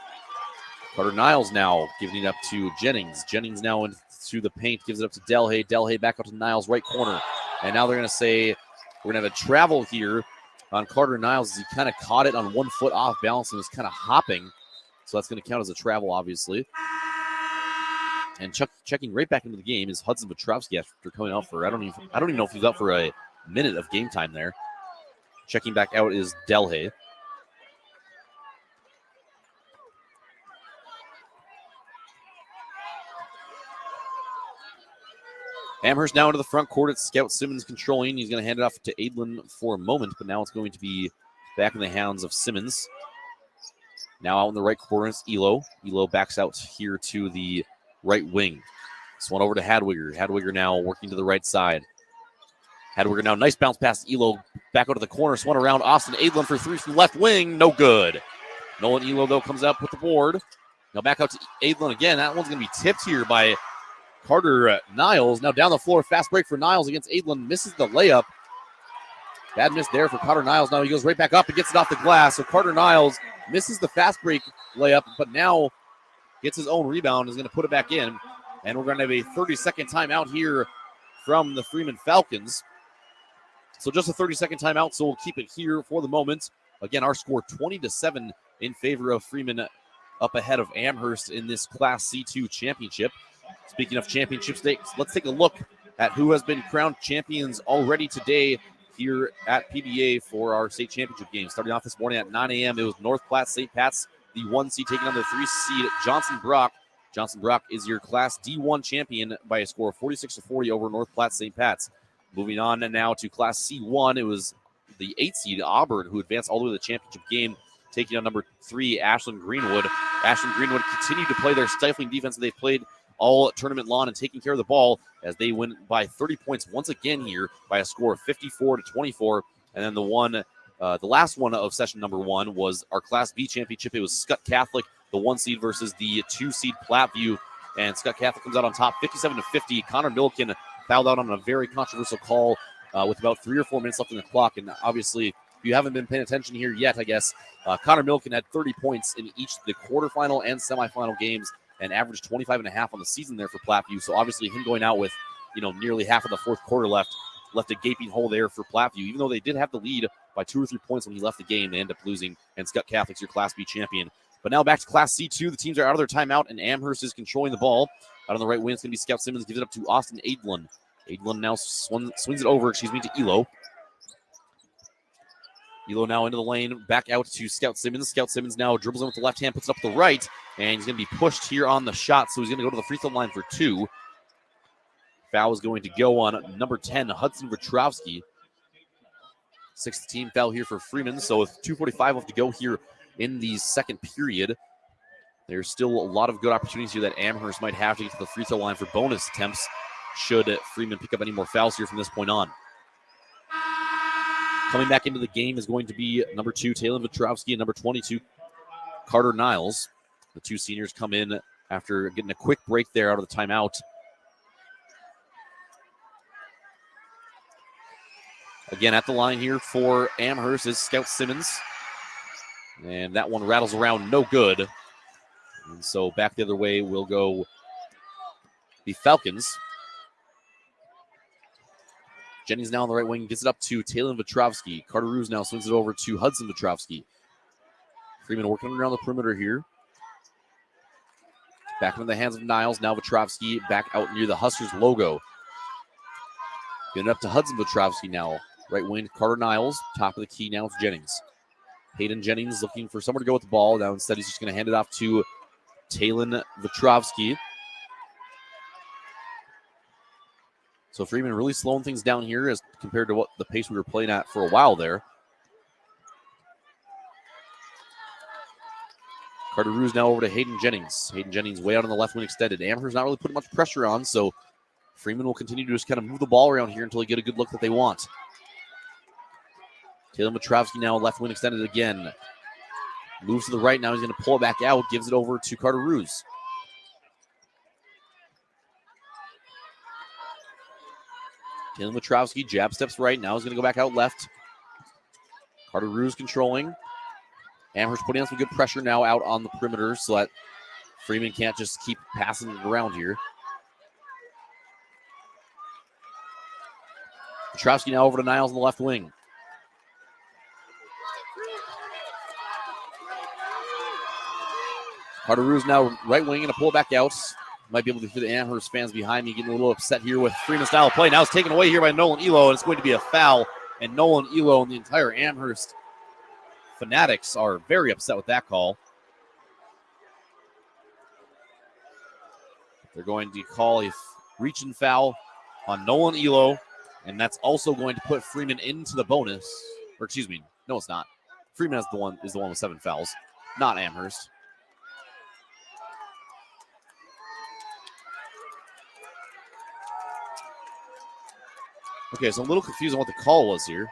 Carter Niles now giving it up to Jennings. Jennings now into the paint, gives it up to Delhay. Delhay back up to Niles, right corner. And now they're going to say we're going to have a travel here on Carter Niles as he kind of caught it on 1 foot off balance and was kind of hopping. So that's going to count as a travel, obviously. And checking right back into the game is Hudson Vetrovsky after coming out for, I don't even know if he's out for a minute of game time there. Checking back out is Delhay. Amherst now into the front court. It's Scout Simmons controlling. He's going to hand it off to Adlin for a moment, but now it's going to be back in the hands of Simmons. Now out in the right corner is Elo. Elo backs out here to the right wing. This one over to Hadwiger. Hadwiger now working to the right side. Hadwiger now, nice bounce pass. Elo back out to the corner. Swung around. Austin Adlin for three from left wing. No good. Nolan Elo, though, comes up with the board. Now back out to Adlin again. That one's going to be tipped here by Carter Niles. Now down the floor. Fast break for Niles against Adlin. Misses the layup. Bad miss there for Carter Niles. Now he goes right back up and gets it off the glass. So Carter Niles misses the fast break layup, but now gets his own rebound, is going to put it back in. And we're going to have a 30-second timeout here from the Freeman Falcons. So just a 30-second timeout, so we'll keep it here for the moment. Again, our score 20-7 in favor of Freeman, up ahead of Amherst in this Class C2 championship. Speaking of championship stakes, let's take a look at who has been crowned champions already today here at PBA for our state championship game. Starting off this morning at 9 a.m., it was North Platte St. Pat's, the 1 seed, taking on the 3 seed Johnson Brock. Johnson Brock is your Class D1 champion by a score of 46-40 over North Platte St. Pat's. Moving on now to Class C1, it was the 8 seed Auburn who advanced all the way to the championship game, taking on number 3 Ashland Greenwood. Ashland Greenwood continued to play their stifling defense that they've played all tournament long and taking care of the ball as they win by 30 points once again here by a score of 54-24. And then the last one of session number 1 was our Class B championship. It was Scott Catholic, the 1 seed versus the 2 seed Platteview, and Scott Catholic comes out on top 57-50. Connor Milliken fouled out on a very controversial call with about 3 or 4 minutes left on the clock. And obviously, if you haven't been paying attention here yet, I guess, Connor Milliken had 30 points in each of the quarterfinal and semifinal games and averaged 25.5 on the season there for Platteview. So obviously him going out with, nearly half of the fourth quarter left a gaping hole there for Platteview. Even though they did have the lead by 2 or 3 points when he left the game, they end up losing, and Scott Catholic's your Class B champion. But now back to Class C2. The teams are out of their timeout, and Amherst is controlling the ball. Out on the right wing, it's going to be Scout Simmons. Gives it up to Austin Adlin. Adlin now swings it over, to Elo. Elo now into the lane, back out to Scout Simmons. Scout Simmons now dribbles in with the left hand, puts it up the right, and he's going to be pushed here on the shot, so he's going to go to the free throw line for 2. Foul is going to go on number 10, Hudson Vetrovsky. 6th team foul here for Freeman, so with 2:45 left to go here in the second period, there's still a lot of good opportunities here that Amherst might have to get to the free throw line for bonus attempts should Freeman pick up any more fouls here from this point on. Coming back into the game is going to be number 2, Taylor Vetrovsky, and number 22, Carter Niles. The 2 seniors come in after getting a quick break there out of the timeout. Again, at the line here for Amherst is Scout Simmons. And that one rattles around, no good. And so back the other way will go the Falcons. Jennings now on the right wing, gets it up to Taylor Vetrovsky. Carter Ruse now swings it over to Hudson Vetrovsky. Freeman working around the perimeter here. Back into the hands of Niles. Now Vetrovsky back out near the Huskers logo. Getting it up to Hudson Vetrovsky now. Right wing, Carter Niles. Top of the key now, it's Jennings. Hayden Jennings looking for somewhere to go with the ball. Now instead he's just going to hand it off to Taylor Vetrovsky. So Freeman really slowing things down here as compared to what the pace we were playing at for a while there. Carter Ruse now over to Hayden Jennings. Hayden Jennings way out on the left wing extended. Amherst not really putting much pressure on, so Freeman will continue to just kind of move the ball around here until they get a good look that they want. Taylor Vetrovsky now left wing extended again. Moves to the right. Now he's going to pull it back out. Gives it over to Carter Ruse. Taylor Vetrovsky jab steps right. Now he's going to go back out left. Carter Ruse controlling. Amherst putting on some good pressure now out on the perimeter so that Freeman can't just keep passing it around here. Vetrovsky now over to Niles on the left wing. Carter Ruse now right wing and a pull back out. Might be able to hear the Amherst fans behind me getting a little upset here with Freeman's style of play. Now it's taken away here by Nolan Elo, and it's going to be a foul. And Nolan Elo and the entire Amherst Fanatics are very upset with that call. They're going to call a reach-in foul on Nolan Elo, and that's also going to put Freeman into the bonus. Or excuse me, no, it's not. Freeman is the one with 7 fouls. not Amherst. Okay, so I'm a little confused on what the call was here.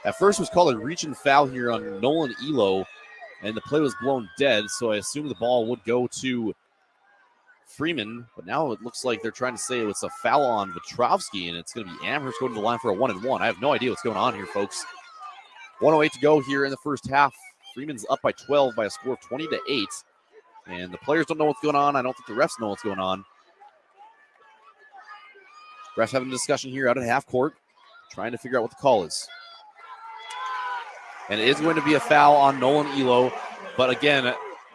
At first it was called a reach and foul here on Nolan Elo, and the play was blown dead, so I assumed the ball would go to Freeman, but now it looks like they're trying to say it's a foul on Vetrovsky, and it's going to be Amherst going to the line for a 1-and-1. I have no idea what's going on here, folks. 1:08 to go here in the first half. Freeman's up by 12 by a score of 20-8, and the players don't know what's going on. I don't think the refs know what's going on. Refs having a discussion here out at half court, trying to figure out what the call is. And it is going to be a foul on Nolan Elo. But again,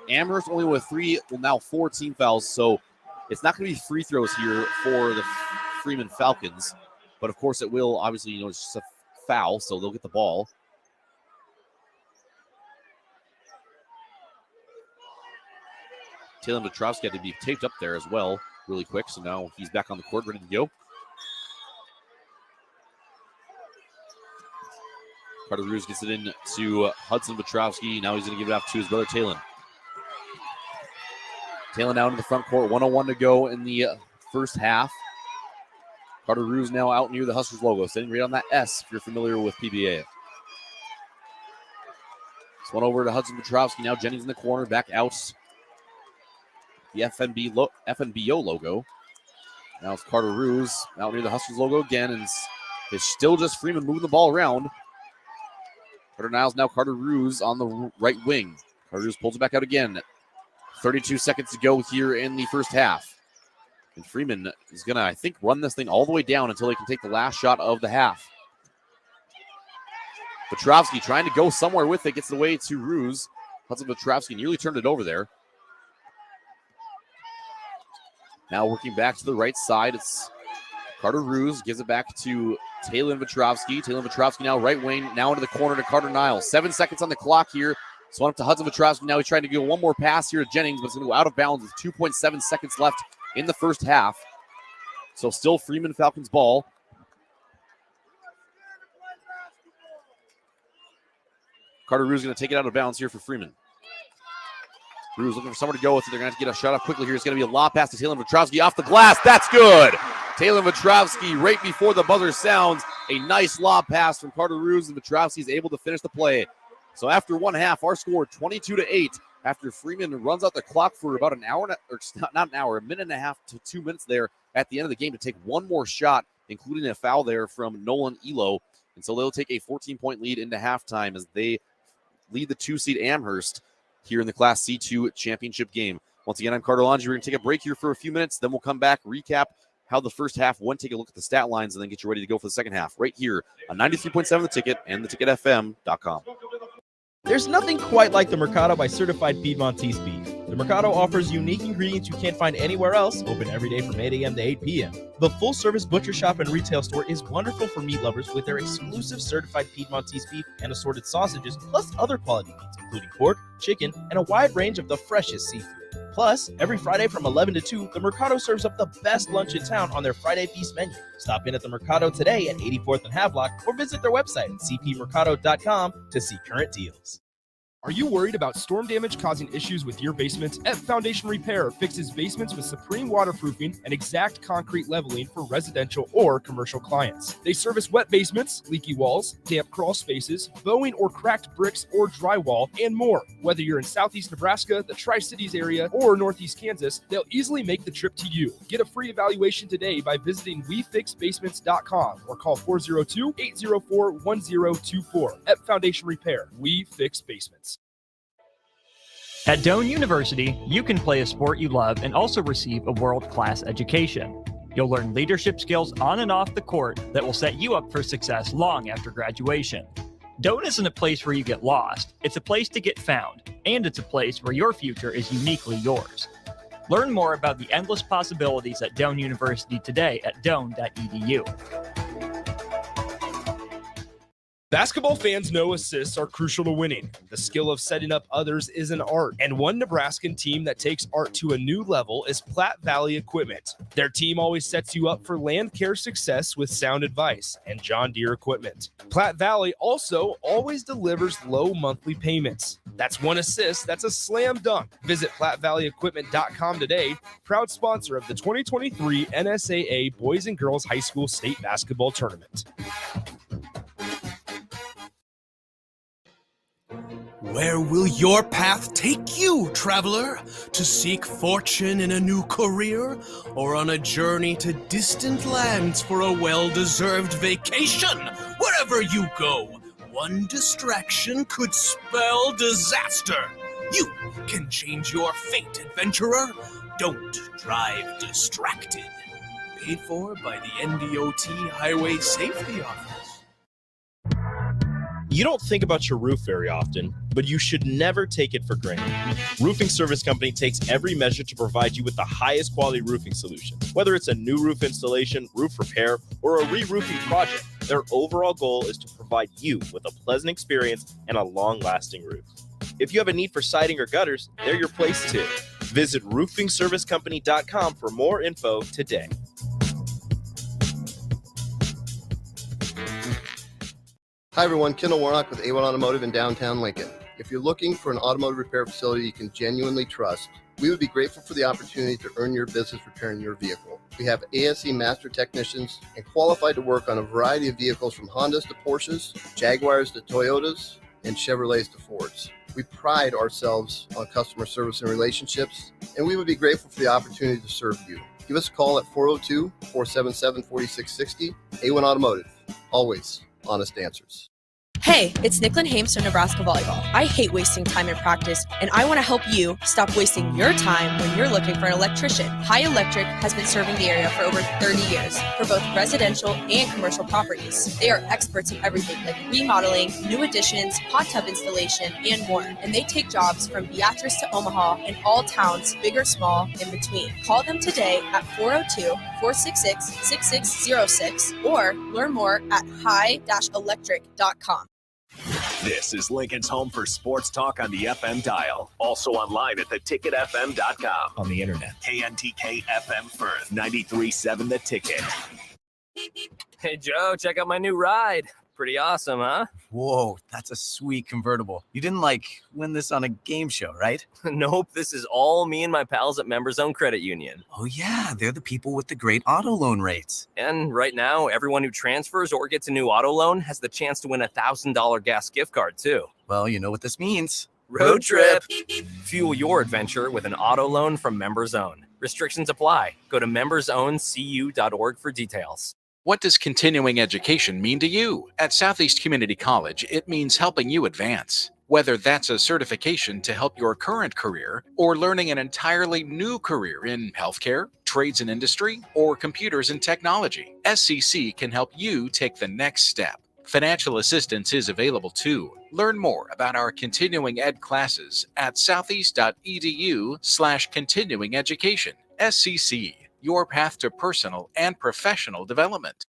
Amherst only with 4 team fouls. So it's not going to be free throws here for the Freeman Falcons. But of course it will, obviously, it's just a foul. So they'll get the ball. Taylor Petrovsky had to be taped up there as well really quick. So now he's back on the court, ready to go. Carter Ruse gets it in to Hudson Petrovsky. Now he's going to give it off to his brother, Talon. Talon now into the front court. 1:01 to go in the first half. Carter Ruse now out near the Huskers logo, sitting right on that S if you're familiar with PBA. This one over to Hudson Petrovsky. Now Jennings in the corner, back out. The FNBO logo. Now it's Carter Ruse out near the Huskers logo again, and it's still just Freeman moving the ball around. Carter Niles, now Carter Ruse on the right wing. Carter Ruse pulls it back out again. 32 seconds to go here in the first half. And Freeman is going to, I think, run this thing all the way down until they can take the last shot of the half. Petrovsky trying to go somewhere with it, gets the way to Ruse. Hudson Petrovsky nearly turned it over there. Now working back to the right side, it's Carter Ruse, gives it back to Taylor Petrovsky. Taylor Petrovsky now right wing, now into the corner to Carter Niles. 7 seconds on the clock here. So on up to Hudson Petrovsky. Now he's trying to go one more pass here to Jennings, but it's going to go out of bounds with 2.7 seconds left in the first half. So still Freeman Falcons ball. Carter Ruse is going to take it out of bounds here for Freeman. Ruse looking for somewhere to go with it. They're going to have to get a shot up quickly here. It's going to be a lob pass to Taylor Petrovsky off the glass. That's good. Taylor Petrovsky right before the buzzer sounds. A nice lob pass from Carter Ruse, and Petrovsky is able to finish the play. So after one half, our score 22-8. After Freeman runs out the clock for about an hour, or not an hour, a minute and a half to 2 minutes there at the end of the game to take one more shot, including a foul there from Nolan Elo. And so they'll take a 14-point lead into halftime as they lead the 2-seed Amherst here in the Class C2 championship game. Once again, I'm Carter Longi. We're going to take a break here for a few minutes. Then we'll come back, recap how the first half went, take a look at the stat lines, and then get you ready to go for the second half right here on 93.7 The Ticket and theticketfm.com. There's nothing quite like the Mercado by Certified Piedmontese Beef. The Mercado offers unique ingredients you can't find anywhere else, open every day from 8 a.m. to 8 p.m. The full-service butcher shop and retail store is wonderful for meat lovers with their exclusive Certified Piedmontese Beef and assorted sausages, plus other quality meats, including pork, chicken, and a wide range of the freshest seafood. Plus, every Friday from 11 to 2, the Mercado serves up the best lunch in town on their Friday Feast menu. Stop in at the Mercado today at 84th and Havelock or visit their website at cpmercado.com to see current deals. Are you worried about storm damage causing issues with your basement? F Foundation Repair fixes basements with supreme waterproofing and exact concrete leveling for residential or commercial clients. They service wet basements, leaky walls, damp crawl spaces, bowing or cracked bricks or drywall, and more. Whether you're in Southeast Nebraska, the Tri-Cities area, or Northeast Kansas, they'll easily make the trip to you. Get a free evaluation today by visiting WeFixBasements.com or call 402-804-1024. F Foundation Repair. We fix basements. At Doane University, you can play a sport you love and also receive a world-class education. You'll learn leadership skills on and off the court that will set you up for success long after graduation. Doane isn't a place where you get lost. It's a place to get found, and it's a place where your future is uniquely yours. Learn more about the endless possibilities at Doane University today at doane.edu. Basketball fans know assists are crucial to winning. The skill of setting up others is an art, and one Nebraskan team that takes art to a new level is Platte Valley Equipment. Their team always sets you up for land care success with sound advice and John Deere equipment. Platte Valley also always delivers low monthly payments. That's one assist, that's a slam dunk. Visit PlatteValleyEquipment.com today, proud sponsor of the 2023 NSAA Boys and Girls High School State Basketball Tournament. Where will your path take you, traveler? To seek fortune in a new career, or on a journey to distant lands for a well-deserved vacation? Wherever you go, one distraction could spell disaster. You can change your fate, adventurer. Don't drive distracted. Paid for by the NDOT Highway Safety Office. You don't think about your roof very often, but you should never take it for granted. Roofing Service Company takes every measure to provide you with the highest quality roofing solution. Whether it's a new roof installation, roof repair, or a re-roofing project, their overall goal is to provide you with a pleasant experience and a long-lasting roof. If you have a need for siding or gutters, they're your place too. Visit roofingservicecompany.com for more info today. Hi everyone, Kendall Warnock with A1 Automotive in downtown Lincoln. If you're looking for an automotive repair facility you can genuinely trust, we would be grateful for the opportunity to earn your business repairing your vehicle. We have ASE master technicians and qualified to work on a variety of vehicles from Hondas to Porsches, Jaguars to Toyotas, and Chevrolets to Fords. We pride ourselves on customer service and relationships, and we would be grateful for the opportunity to serve you. Give us a call at 402-477-4660. A1 Automotive, always honest answers. Hey, it's Nicklin Hames from Nebraska Volleyball. I hate wasting time in practice, and I want to help you stop wasting your time when you're looking for an electrician. High Electric has been serving the area for over 30 years for both residential and commercial properties. They are experts in everything like remodeling, new additions, hot tub installation, and more. And they take jobs from Beatrice to Omaha and all towns, big or small, in between. Call them today at 402-466-6606 or learn more at high-electric.com. This is Lincoln's home for sports talk on the FM dial. Also online at theticketfm.com. On the internet. KNTK FM Firth, 93.7 The Ticket. Hey, Joe, check out my new ride. Pretty awesome, huh? Whoa, that's a sweet convertible. You didn't win this on a game show, right? Nope, this is all me and my pals at Members Own Credit Union. Oh yeah, they're the people with the great auto loan rates. And right now, everyone who transfers or gets a new auto loan has the chance to win a $1,000 gas gift card, too. Well, you know what this means. Road trip! Fuel your adventure with an auto loan from Members Own. Restrictions apply. Go to membersowncu.org for details. What does continuing education mean to you? At Southeast Community College, it means helping you advance. Whether that's a certification to help your current career or learning an entirely new career in healthcare, trades and industry, or computers and technology, SCC can help you take the next step. Financial assistance is available too. Learn more about our continuing ed classes at southeast.edu/continuing education. SCC, your path to personal and professional development.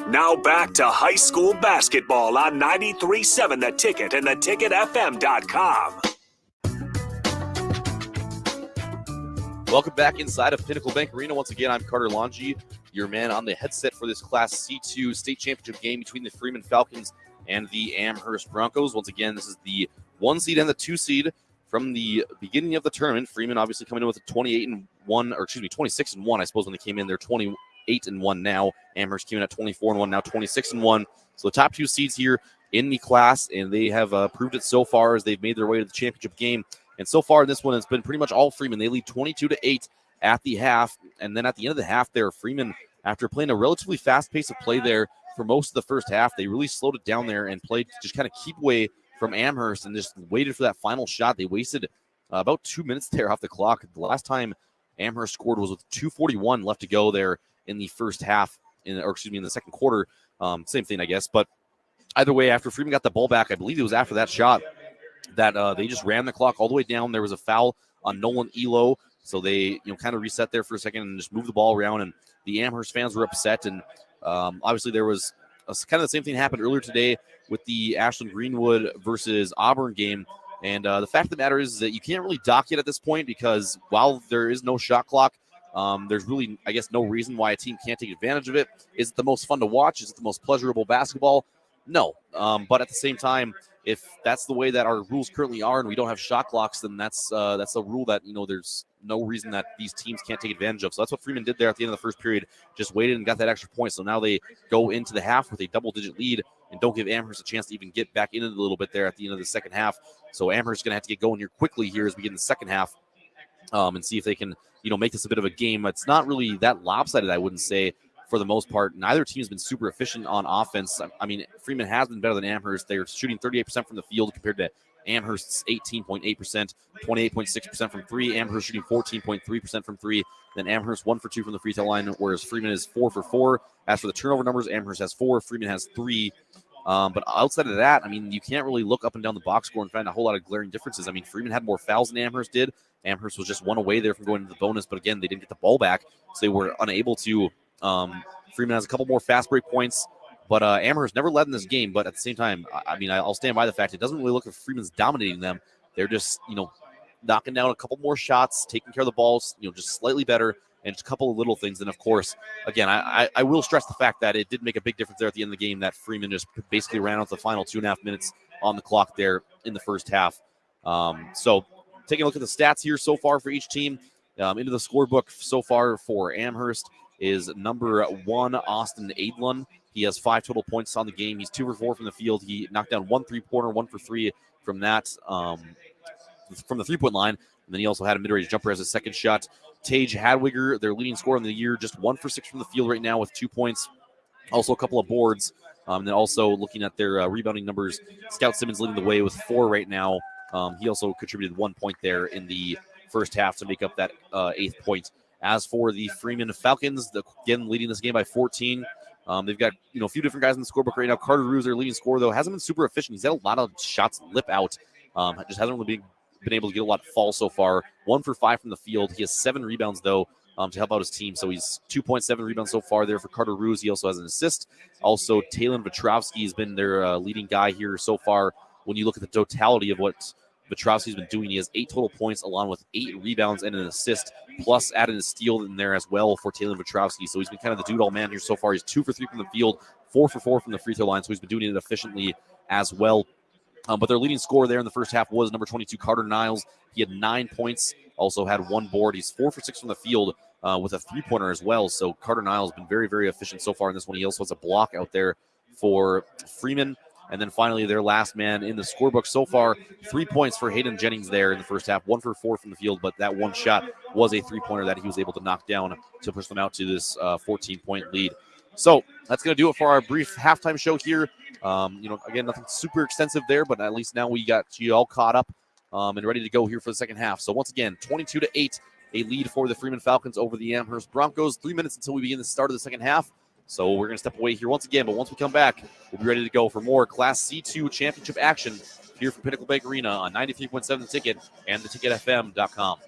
Now back to high school basketball on 93.7 The Ticket and theticketfm.com. Welcome back inside of Pinnacle Bank Arena. Once again, I'm Carter Longi, your man on the headset for this Class C2 state championship game between the Freeman Falcons and the Amherst Broncos. Once again, this is the 1 seed and the 2 seed from the beginning of the tournament. Freeman obviously coming in with a 26-1, I suppose, when they came in. They're 28-1 now. Amherst came in at 24-1, now 26-1. So the top 2 seeds here in the class, and they have proved it so far as they've made their way to the championship game. And so far in this one, it's been pretty much all Freeman. They lead 22-8 at the half, and then at the end of the half there, Freeman, after playing a relatively fast pace of play there for most of the first half, they really slowed it down there and played to just kind of keep away from Amherst and just waited for that final shot. They wasted about 2 minutes there off the clock. The last time Amherst scored was with 2:41 left to go there in the first half, in the second quarter. Same thing, I guess. But either way, after Freeman got the ball back, I believe it was after that shot that they just ran the clock all the way down. There was a foul on Nolan Elo, so they kind of reset there for a second and just moved the ball around. And the Amherst fans were upset, and obviously there was kind of the same thing happened earlier today with the Ashland Greenwood versus Auburn game. And the fact of the matter is that you can't really dock it at this point because while there is no shot clock, there's really, I guess, no reason why a team can't take advantage of it. Is it the most fun to watch? Is it the most pleasurable basketball? No. But at the same time, if that's the way that our rules currently are and we don't have shot clocks, then that's a rule that, there's no reason that these teams can't take advantage of. So that's what Freeman did there at the end of the first period, just waited and got that extra point. So now they go into the half with a double-digit lead and don't give Amherst a chance to even get back in it a little bit there at the end of the second half. So Amherst is going to have to get going here quickly here as we get in the second half and see if they can, make this a bit of a game. It's not really that lopsided, I wouldn't say, for the most part. Neither team has been super efficient on offense. I mean, Freeman has been better than Amherst. They're shooting 38% from the field compared to Amherst's 18.8%, 28.6% from three. Amherst shooting 14.3% from three. Then Amherst 1 for 2 from the free throw line, whereas Freeman is 4 for 4. As for the turnover numbers, Amherst has 4, Freeman has 3. But outside of that, I mean, you can't really look up and down the box score and find a whole lot of glaring differences. I mean, Freeman had more fouls than Amherst did. Amherst was just one away there from going into the bonus, but again, they didn't get the ball back, so they were unable to. Freeman has a couple more fast break points, but Amherst never led in this game. But at the same time, I mean, I'll stand by the fact it doesn't really look like Freeman's dominating them. They're just, knocking down a couple more shots, taking care of the balls, just slightly better, and just a couple of little things. And of course, again, I will stress the fact that it did make a big difference there at the end of the game that Freeman just basically ran out the final 2.5 minutes on the clock there in the first half. So taking a look at the stats here so far for each team, into the scorebook so far for Amherst is number 1, Austin Adlun. He has 5 total points on the game. He's 2 for 4 from the field. He knocked down 1 3-pointer, 1 for 3 from that, from the 3-point line. And then he also had a mid-range jumper as a second shot. Tage Hadwiger, their leading scorer in the year, just 1 for 6 from the field right now with 2 points. Also a couple of boards. And then also looking at their rebounding numbers, Scout Simmons leading the way with 4 right now. He also contributed 1 point there in the first half to make up that 8th point. As for the Freeman Falcons, again leading this game by 14. They've got a few different guys in the scorebook right now. Carter Ruse, their leading scorer, though, hasn't been super efficient. He's had a lot of shots lip out. Just hasn't really been able to get a lot of falls so far. 1 for 5 from the field. He has 7 rebounds, though, to help out his team. So he's 2.7 rebounds so far there for Carter Ruse. He also has an assist. Also, Talon Vetrovsky has been their leading guy here so far. When you look at the totality of what Vetrovsky's been doing, he has 8 total points along with 8 rebounds and an assist, plus added a steal in there as well for Talon Vetrovsky. So he's been kind of the do-it-all man here so far. He's 2 for 3 from the field, 4 for 4 from the free throw line, so he's been doing it efficiently as well. But their leading scorer there in the first half was number 22, Carter Niles. He had 9 points, also had 1 board. He's 4 for 6 from the field with a 3-pointer as well. So Carter Niles has been very, very efficient so far in this one. He also has a block out there for Freeman. And then finally, their last man in the scorebook so far, 3 points for Hayden Jennings there in the first half, 1 for 4 from the field, but that one shot was a 3-pointer that he was able to knock down to push them out to this 14-point lead. So that's going to do it for our brief halftime show here. Again, nothing super extensive there, but at least now we got you all caught up and ready to go here for the second half. So once again, 22-8, a lead for the Freeman Falcons over the Amherst Broncos. 3 minutes until we begin the start of the second half. So we're going to step away here once again, but once we come back, we'll be ready to go for more Class C2 championship action here from Pinnacle Bank Arena on 93.7 The Ticket and theticketfm.com.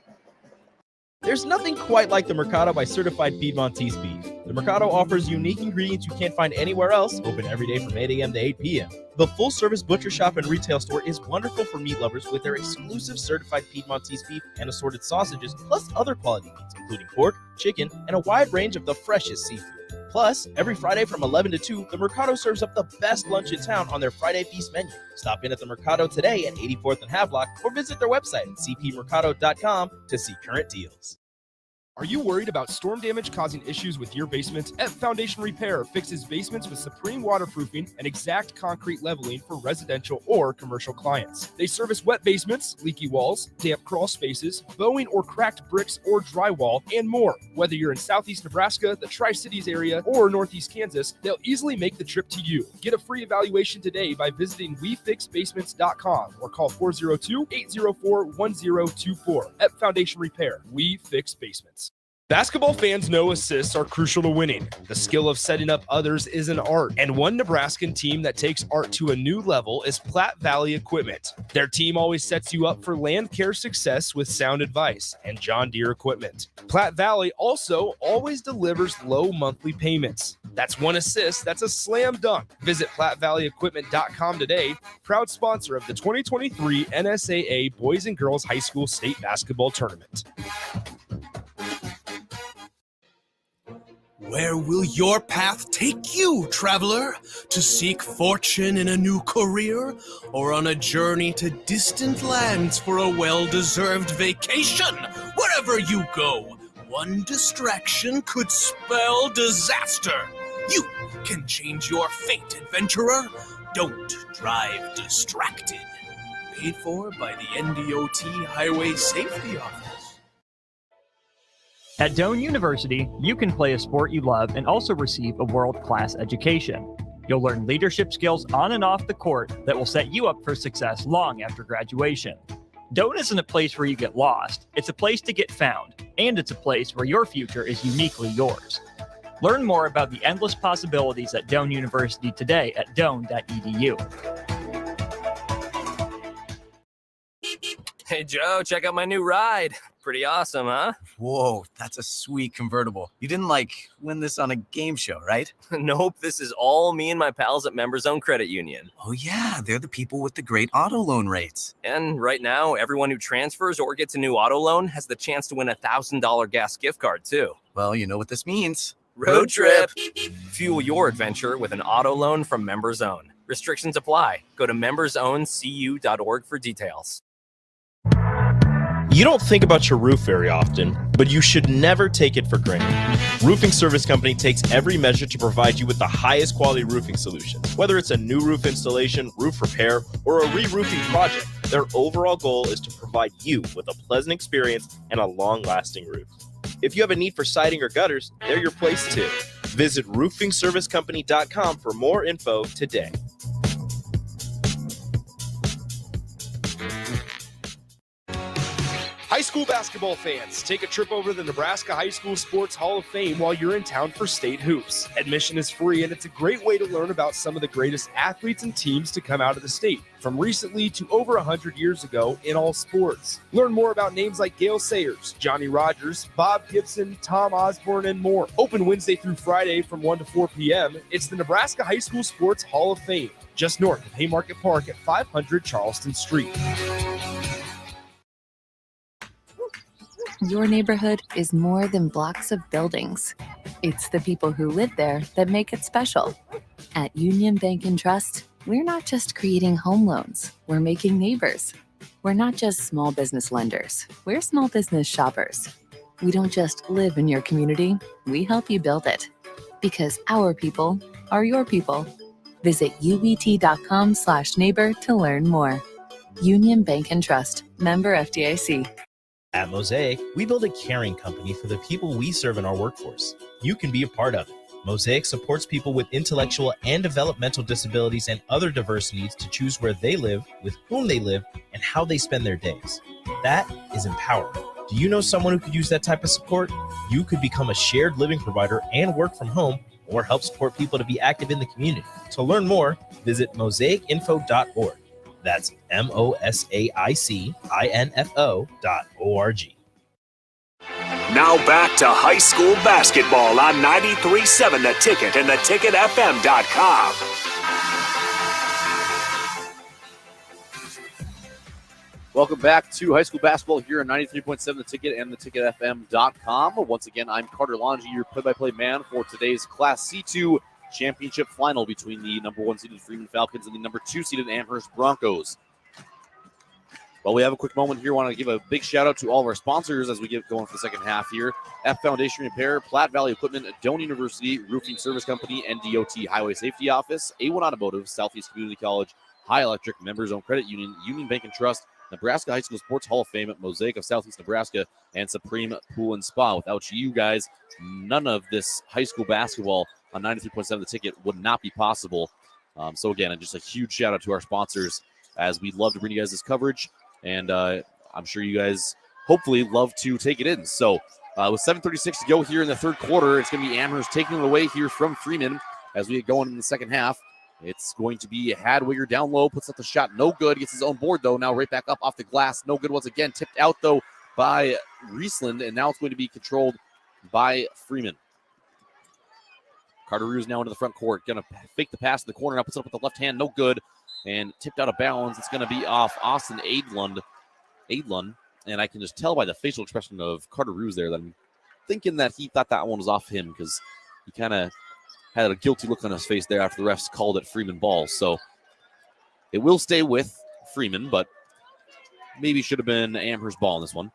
There's nothing quite like the Mercado by Certified Piedmontese Beef. The Mercado offers unique ingredients you can't find anywhere else, open every day from 8 a.m. to 8 p.m. The full-service butcher shop and retail store is wonderful for meat lovers with their exclusive Certified Piedmontese Beef and assorted sausages, plus other quality meats, including pork, chicken, and a wide range of the freshest seafood. Plus, every Friday from 11 to 2, the Mercado serves up the best lunch in town on their Friday Feast menu. Stop in at the Mercado today at 84th and Havelock or visit their website at cpmercado.com to see current deals. Are you worried about storm damage causing issues with your basement? F Foundation Repair fixes basements with supreme waterproofing and exact concrete leveling for residential or commercial clients. They service wet basements, leaky walls, damp crawl spaces, bowing or cracked bricks or drywall, and more. Whether you're in Southeast Nebraska, the Tri-Cities area, or Northeast Kansas, they'll easily make the trip to you. Get a free evaluation today by visiting WeFixBasements.com or call 402-804-1024. F Foundation Repair. We fix basements. Basketball fans know assists are crucial to winning. The skill of setting up others is an art, and one Nebraskan team that takes art to a new level is Platte Valley Equipment. Their team always sets you up for land care success with sound advice and John Deere equipment. Platte Valley also always delivers low monthly payments. That's one assist, that's a slam dunk. Visit PlatteValleyEquipment.com today, proud sponsor of the 2023 NSAA Boys and Girls High School State Basketball Tournament. Where will your path take you, traveler? To seek fortune in a new career, or on a journey to distant lands for a well-deserved vacation? Wherever you go, one distraction could spell disaster. You can change your fate, adventurer. Don't drive distracted. Paid for by the NDOT Highway Safety Office. At Doane University, you can play a sport you love and also receive a world-class education. You'll learn leadership skills on and off the court that will set you up for success long after graduation. Doane isn't a place where you get lost. It's a place to get found, and it's a place where your future is uniquely yours. Learn more about the endless possibilities at Doane University today at doane.edu. Hey, Joe, check out my new ride. Pretty awesome, huh? Whoa, that's a sweet convertible. You didn't win this on a game show, right? Nope, this is all me and my pals at Members Own Credit Union. Oh yeah, they're the people with the great auto loan rates. And right now, everyone who transfers or gets a new auto loan has the chance to win a $1,000 gas gift card, too. Well, you know what this means. Road trip! Fuel your adventure with an auto loan from Members Own. Restrictions apply. Go to membersowncu.org for details. You don't think about your roof very often, but you should never take it for granted. Roofing Service Company takes every measure to provide you with the highest quality roofing solution. Whether it's a new roof installation, roof repair, or a re-roofing project, their overall goal is to provide you with a pleasant experience and a long-lasting roof. If you have a need for siding or gutters, they're your place too. Visit roofingservicecompany.com for more info today. High school basketball fans, take a trip over to the Nebraska High School Sports Hall of Fame while you're in town for state hoops. Admission is free, and it's a great way to learn about some of the greatest athletes and teams to come out of the state, from recently to over 100 years ago in all sports. Learn more about names like Gale Sayers, Johnny Rogers, Bob Gibson, Tom Osborne, and more. Open Wednesday through Friday from 1 to 4 p.m. It's the Nebraska High School Sports Hall of Fame, just north of Haymarket Park at 500 Charleston Street. Your neighborhood is more than blocks of buildings. It's the people who live there that make it special. At Union Bank and Trust, we're not just creating home loans, we're making neighbors. We're not just small business lenders, we're small business shoppers. We don't just live in your community, we help you build it. Because our people are your people. Visit ubt.com/neighbor to learn more. Union Bank and Trust, member FDIC. At Mosaic, we build a caring company for the people we serve in our workforce. You can be a part of it. Mosaic supports people with intellectual and developmental disabilities and other diverse needs to choose where they live, with whom they live, and how they spend their days. That is empowering. Do you know someone who could use that type of support? You could become a shared living provider and work from home, or help support people to be active in the community. To learn more, visit mosaicinfo.org. That's MOSAICINFO.org. Now back to high school basketball on 93.7 The Ticket and theticketfm.com. Welcome back to high school basketball here on 93.7 The Ticket and theticketfm.com. Once again, I'm Carter Longy, your play-by-play man for today's Class C2 championship final between the number 1 seeded Freeman Falcons and the number 2 seeded Amherst Broncos. Well, we have a quick moment here. I want to give a big shout out to all of our sponsors as we get going for the second half here. F Foundation Repair, Platte Valley Equipment, Doane University, Roofing Service Company, NDOT Highway Safety Office, A1 Automotive, Southeast Community College, High Electric, Members Own Credit Union, Union Bank and Trust, Nebraska High School Sports Hall of Fame, Mosaic of Southeast Nebraska, and Supreme Pool and Spa. Without you guys, none of this high school basketball on 93.7 The Ticket would not be possible. So again, just a huge shout out to our sponsors, as we love to bring you guys this coverage, and I'm sure you guys hopefully love to take it in. So With 7:36 to go here in the third quarter, it's going to be Amherst taking it away here from Freeman as we get going in the second half. It's going to be Hadwiger down low, puts up the shot, no good, gets his own board though, now right back up off the glass, no good once again, tipped out though by Riesland, and now it's going to be controlled by Freeman. Carter Ruse now into the front court, going to fake the pass in the corner, now puts it up with the left hand, no good, and tipped out of bounds. It's going to be off Austin Aidlund, and I can just tell by the facial expression of Carter Ruse there that I'm thinking that he thought that one was off him because he kind of had a guilty look on his face there after the refs called it Freeman ball. So it will stay with Freeman, but maybe should have been Amherst ball in this one.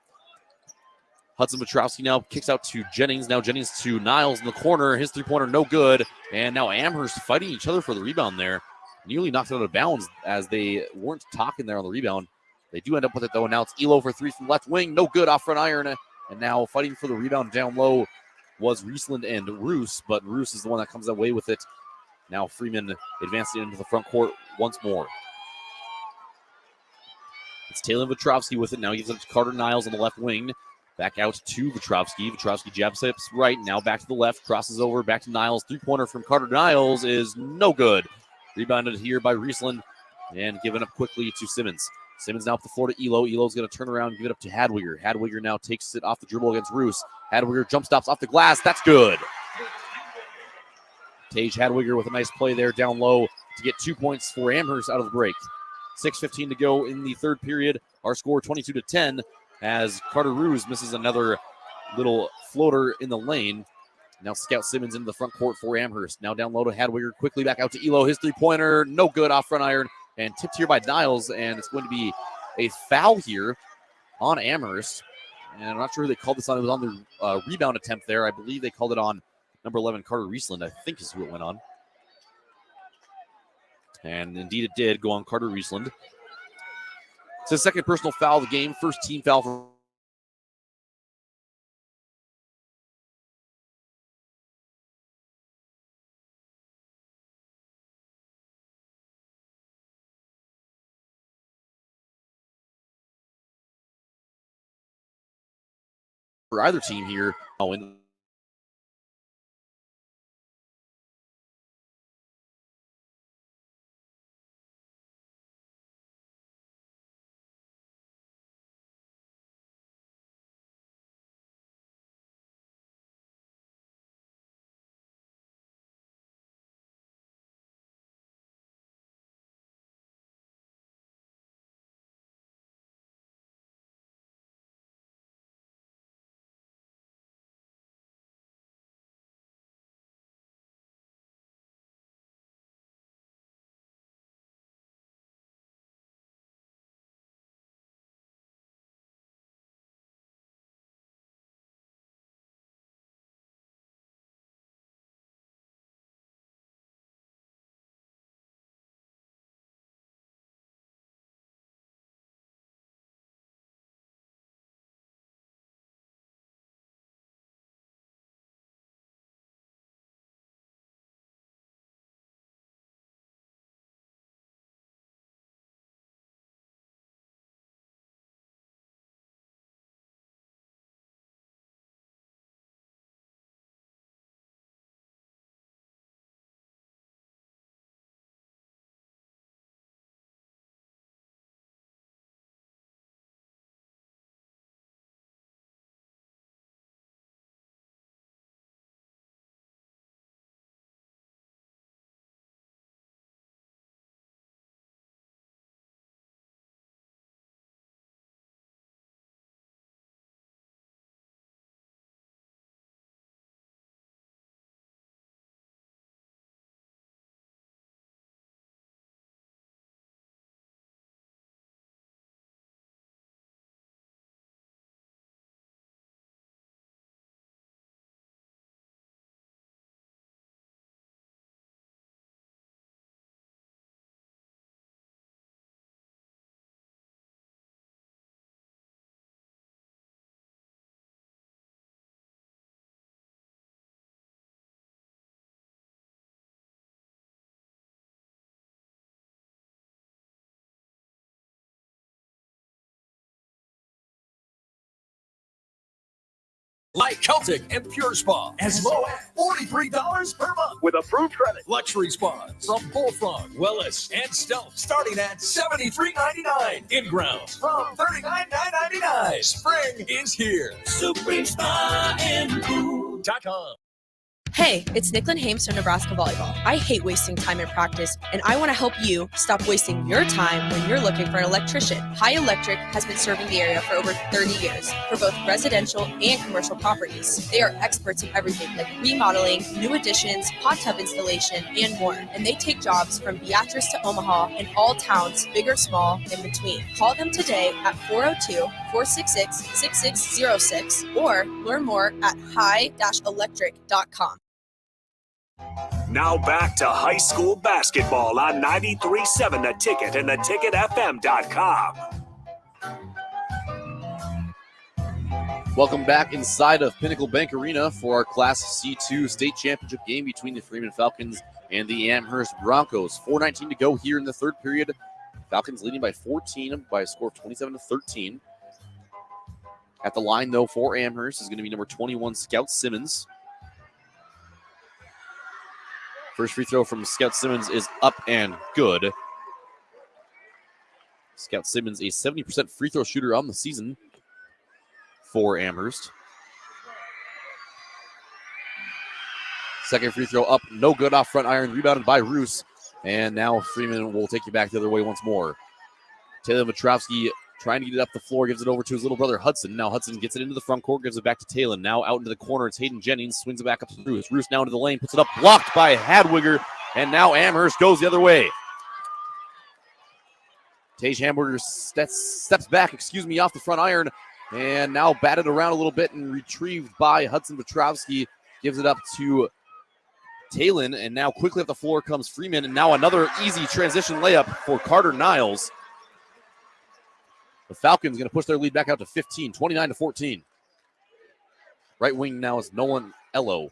Hudson Petrowski now kicks out to Jennings. Now Jennings to Niles in the corner. His three-pointer no good. And now Amherst fighting each other for the rebound there. Nearly knocked it out of bounds as they weren't talking there on the rebound. They do end up with it though. And now it's Elo for three from left wing. No good off front iron. And now fighting for the rebound down low was Riesland and Roos, but Roos is the one that comes away with it. Now Freeman advancing into the front court once more. It's Taylor Vetrovsky with it. Now he gives it to Carter Niles on the left wing. Back out to Vetrovsky. Vetrovsky jab steps right. Now back to the left. Crosses over. Back to Niles. Three-pointer from Carter Niles is no good. Rebounded here by Riesland and given up quickly to Simmons. Simmons now up the floor to Elo. Elo's going to turn around and give it up to Hadwiger. Hadwiger now takes it off the dribble against Roos. Hadwiger jump stops off the glass. That's good. Tage Hadwiger with a nice play there down low to get 2 points for Amherst out of the break. 6:15 to go in the third period. Our score 22-10 as Carter Ruse misses another little floater in the lane. Now Scout Simmons into the front court for Amherst. Now down low to Hadwiger. Quickly back out to Elo. His three-pointer, no good off front iron. And tipped here by Niles. And it's going to be a foul here on Amherst. And I'm not sure who they called this on. It was on the rebound attempt there. I believe they called it on number 11, Carter Riesland, I think is who it went on. And indeed it did go on Carter Riesland. It's his second personal foul of the game. First team foul for either team here. Oh, in like Celtic and Pure Spa, as low as $43 per month with approved credit. Luxury spas from Bullfrog, Willis, and Stealth starting at $73.99. In-grounds from $39.99. Spring is here. Supreme Spa and Food.com. Hey, it's Nicklin Hames from Nebraska Volleyball. I hate wasting time in practice, and I want to help you stop wasting your time when you're looking for an electrician. High Electric has been serving the area for over 30 years for both residential and commercial properties. They are experts in everything like remodeling, new additions, hot tub installation, and more. And they take jobs from Beatrice to Omaha and all towns, big or small, in between. Call them today at 402-466-6606 or learn more at high-electric.com. Now back to high school basketball on 93.7 The Ticket and theticketfm.com. Welcome back inside of Pinnacle Bank Arena for our Class C2 state championship game between the Freeman Falcons and the Amherst Broncos. 4:19 to go here in the third period. Falcons leading by 14 by a score of 27-13. At the line, though, for Amherst is going to be number 21, Scout Simmons. First free throw from Scout Simmons is up and good. Scout Simmons, a 70% free throw shooter on the season for Amherst. Second free throw up, no good off front iron, rebounded by Roos. And now Freeman will take you back the other way once more. Taylor Vetrovsky trying to get it up the floor, gives it over to his little brother Hudson. Now Hudson gets it into the front court, gives it back to Taylor. Now out into the corner, it's Hayden Jennings, swings it back up to Roos. Roos now into the lane, puts it up, blocked by Hadwiger, and now Amherst goes the other way. Tage Hamburger steps back, off the front iron, and now batted around a little bit and retrieved by Hudson Vetrovsky. Gives it up to Talon, and now quickly up the floor comes Freeman, and now another easy transition layup for Carter Niles. The Falcons going to push their lead back out to 15, 29-14. Right wing now is Nolan Ello.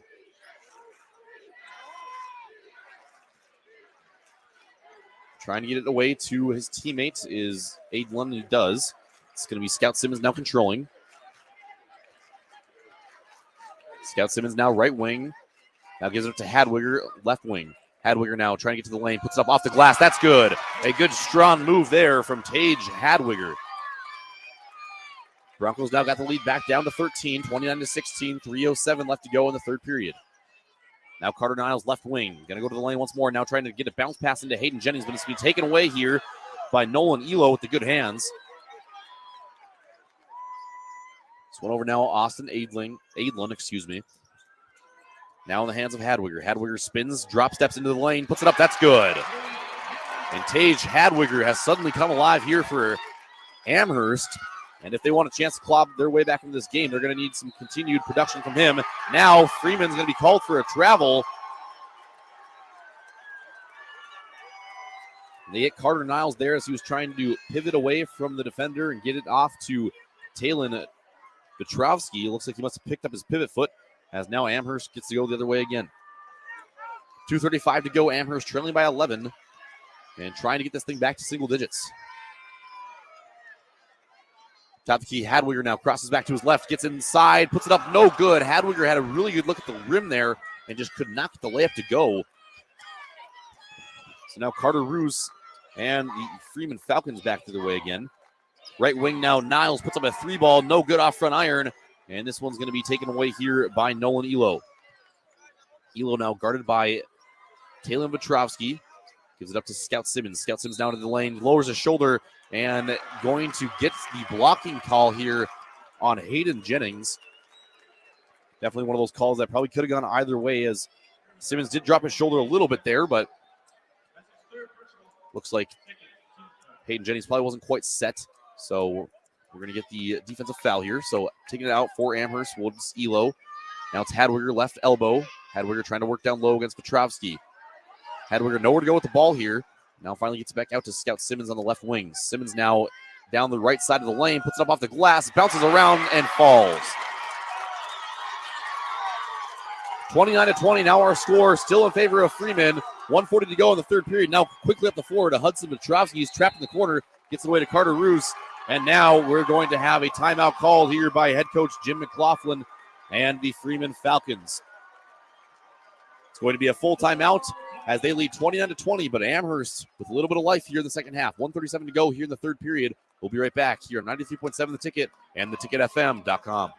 Trying to get it away to his teammates is Aidlund, who does. It's going to be Scout Simmons now controlling. Scout Simmons now right wing. Now gives it up to Hadwiger, left wing. Hadwiger now trying to get to the lane, puts it up off the glass. That's good. A good strong move there from Tage Hadwiger. Broncos now got the lead back down to 13, 29-16, 3:07 left to go in the third period. Now Carter Niles left wing, going to go to the lane once more, now trying to get a bounce pass into Hayden Jennings, but it's going to be taken away here by Nolan Elo with the good hands. This one over now, Austin Aidlund, Now in the hands of Hadwiger. Hadwiger spins, drop steps into the lane, puts it up, that's good. And Tage Hadwiger has suddenly come alive here for Amherst. And if they want a chance to claw their way back into this game, they're going to need some continued production from him. Now Freeman's going to be called for a travel. They get Carter Niles there as he was trying to pivot away from the defender and get it off to Talon Vetrovsky. Looks like he must have picked up his pivot foot as now Amherst gets to go the other way again. 2:35 to go. Amherst trailing by 11 and trying to get this thing back to single digits. Top of the key, Hadwiger now crosses back to his left, gets inside, puts it up, no good. Hadwiger had a really good look at the rim there and just could not get the layup to go. So now Carter Roos and the Freeman Falcons back to the way again. Right wing now, Niles puts up a three ball, no good off front iron, and this one's going to be taken away here by Nolan Elo. Elo now guarded by Talon Vetrovsky. Gives it up to Scout Simmons. Scout Simmons down to the lane, lowers his shoulder, and going to get the blocking call here on Hayden Jennings. Definitely one of those calls that probably could have gone either way, as Simmons did drop his shoulder a little bit there, but looks like Hayden Jennings probably wasn't quite set. So we're going to get the defensive foul here. So taking it out for Amherst was Elo. Now it's Hadwiger left elbow. Hadwiger trying to work down low against Petrovsky. Hadwiger nowhere to go with the ball here. Now finally gets back out to Scout Simmons on the left wing. Simmons now down the right side of the lane, puts it up off the glass, bounces around, and falls. 29-20, now our score still in favor of Freeman. 1:40 to go in the third period. Now quickly up the floor to Hudson Petrovsky. He's trapped in the corner, gets it away to Carter Roos. And now we're going to have a timeout called here by head coach Jim McLaughlin and the Freeman Falcons. It's going to be a full timeout as they lead 29-20, but Amherst with a little bit of life here in the second half. 1:37 to go here in the third period. We'll be right back here on 93.7 The Ticket and theticketfm.com.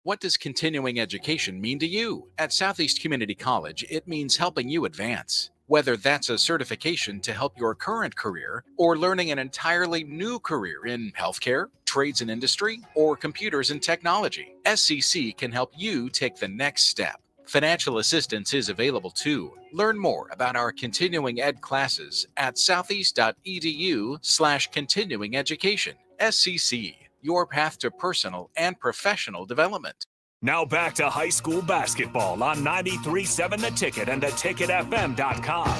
What does continuing education mean to you? At Southeast Community College, it means helping you advance. Whether that's a certification to help your current career or learning an entirely new career in healthcare, trades and industry, or computers and technology, SCC can help you take the next step. Financial assistance is available too. Learn more about our continuing ed classes at southeast.edu/continuing education. SCC, your path to personal and professional development. Now back to high school basketball on 93.7 The Ticket and theticketfm.com.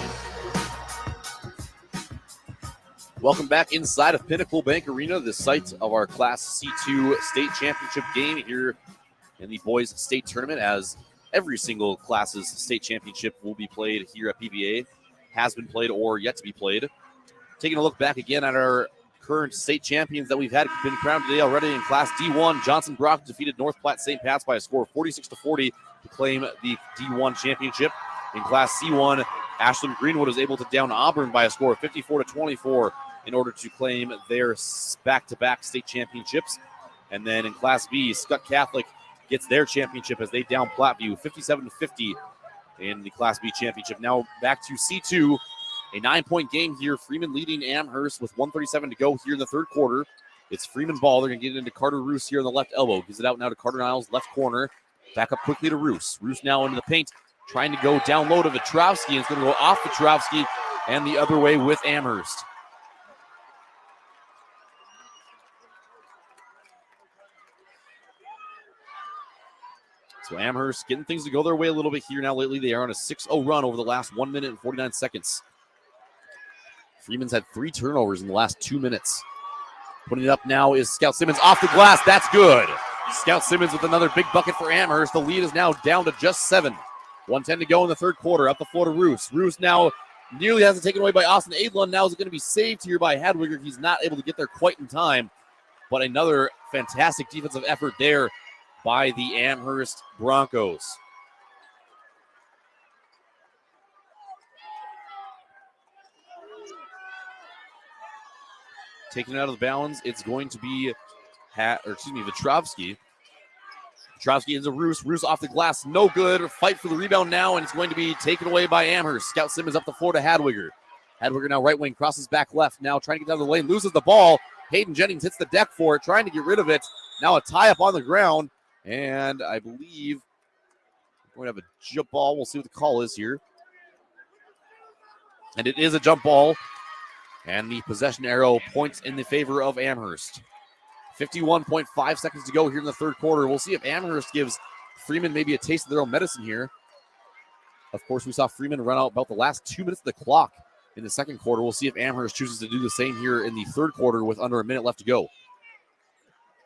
Welcome back inside of Pinnacle Bank Arena, the site of our Class C2 state championship game here in the boys state tournament, as every single class's state championship will be played here at PBA, has been played or yet to be played. Taking a look back again at our current state champions that we've had been crowned today already in Class D1. Johnson Brock defeated North Platte St. Pat's by a score of 46-40 to claim the D1 championship. In Class C1, Ashland Greenwood was able to down Auburn by a score of 54-24 in order to claim their back-to-back state championships. And then in Class B, Scott Catholic gets their championship as they down Platteview 57-50 in the Class B championship. Now back to C2. A 9-point game here. Freeman leading Amherst with 1:37 to go here in the third quarter. It's Freeman ball. They're going to get it into Carter Roos here on the left elbow. Gives it out now to Carter Niles, left corner. Back up quickly to Roos. Roos now into the paint, trying to go down low to Vitrovsky, and it's going to go off Vitrovsky and the other way with Amherst. So Amherst getting things to go their way a little bit here now lately. They are on a 6-0 run over the last 1 minute and 49 seconds. Freeman's had 3 turnovers in the last 2 minutes. Putting it up now is Scout Simmons off the glass. That's good. Scout Simmons with another big bucket for Amherst. The lead is now down to just 7. 1:10 to go in the third quarter. Up the floor to Roos. Roos now nearly has it taken away by Austin Adlund. Now is it going to be saved here by Hadwiger. He's not able to get there quite in time. But another fantastic defensive effort there by the Amherst Broncos. Taking it out of the bounds, it's going to be Vitrovsky. Vitrovsky into Roos. Roos off the glass, no good. Fight for the rebound now, and it's going to be taken away by Amherst. Scout Simmons up the floor to Hadwiger. Hadwiger now right wing, crosses back left. Now trying to get down the lane, loses the ball. Hayden Jennings hits the deck for it, trying to get rid of it. Now a tie up on the ground, and I believe we're going to have a jump ball. We'll see what the call is here. And it is a jump ball. And the possession arrow points in the favor of Amherst. 51.5 seconds to go here in the third quarter. We'll see if Amherst gives Freeman maybe a taste of their own medicine here. Of course, we saw Freeman run out about the last 2 minutes of the clock in the second quarter. We'll see if Amherst chooses to do the same here in the third quarter with under a minute left to go.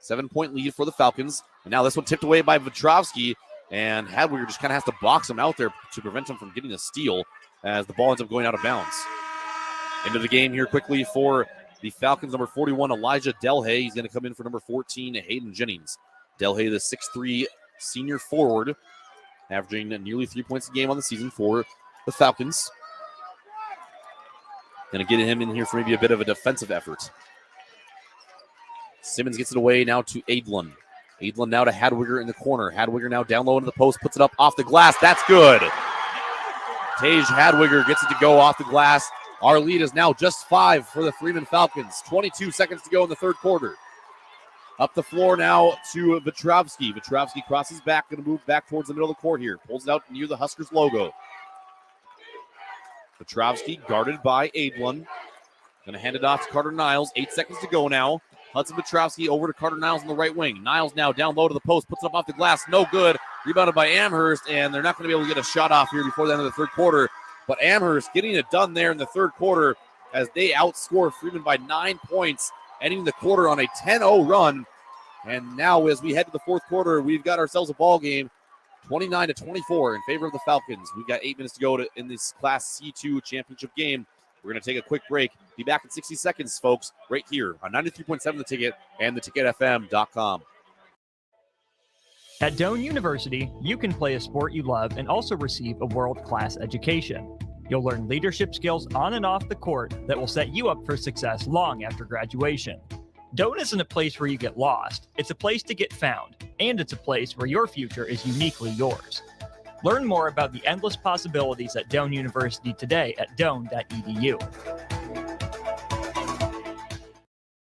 7-point lead for the Falcons. And now this one tipped away by Vitrovsky. And Hadwiger just kind of has to box him out there to prevent him from getting a steal as the ball ends up going out of bounds. Into the game here quickly for the Falcons, number 41, Elijah Delhay. He's going to come in for number 14, Hayden Jennings. Delhay, the 6'3 senior forward, averaging nearly 3 points a game on the season for the Falcons. Going to get him in here for maybe a bit of a defensive effort. Simmons gets it away now to Adlund. Adlund now to Hadwiger in the corner. Hadwiger now down low into the post, puts it up off the glass. That's good. Tage Hadwiger gets it to go off the glass. Our lead is now just 5 for the Freeman Falcons. 22 seconds to go in the third quarter. Up the floor now to Vitrovsky. Vitrovsky crosses back, going to move back towards the middle of the court here. Pulls it out near the Huskers logo. Vitrovsky guarded by Adlund. Going to hand it off to Carter Niles. 8 seconds to go now. Hudson Vitrovsky over to Carter Niles on the right wing. Niles now down low to the post, puts it up off the glass. No good. Rebounded by Amherst, and they're not going to be able to get a shot off here before the end of the third quarter. But Amherst getting it done there in the third quarter as they outscore Freeman by 9 points, ending the quarter on a 10-0 run. And now as we head to the fourth quarter, we've got ourselves a ball game, 29-24 in favor of the Falcons. We've got 8 minutes to go in this Class C2 championship game. We're going to take a quick break. Be back in 60 seconds, folks, right here on 93.7 The Ticket and theticketfm.com. At Doane University, you can play a sport you love and also receive a world-class education. You'll learn leadership skills on and off the court that will set you up for success long after graduation. Doane isn't a place where you get lost. It's a place to get found, and it's a place where your future is uniquely yours. Learn more about the endless possibilities at Doane University today at doane.edu.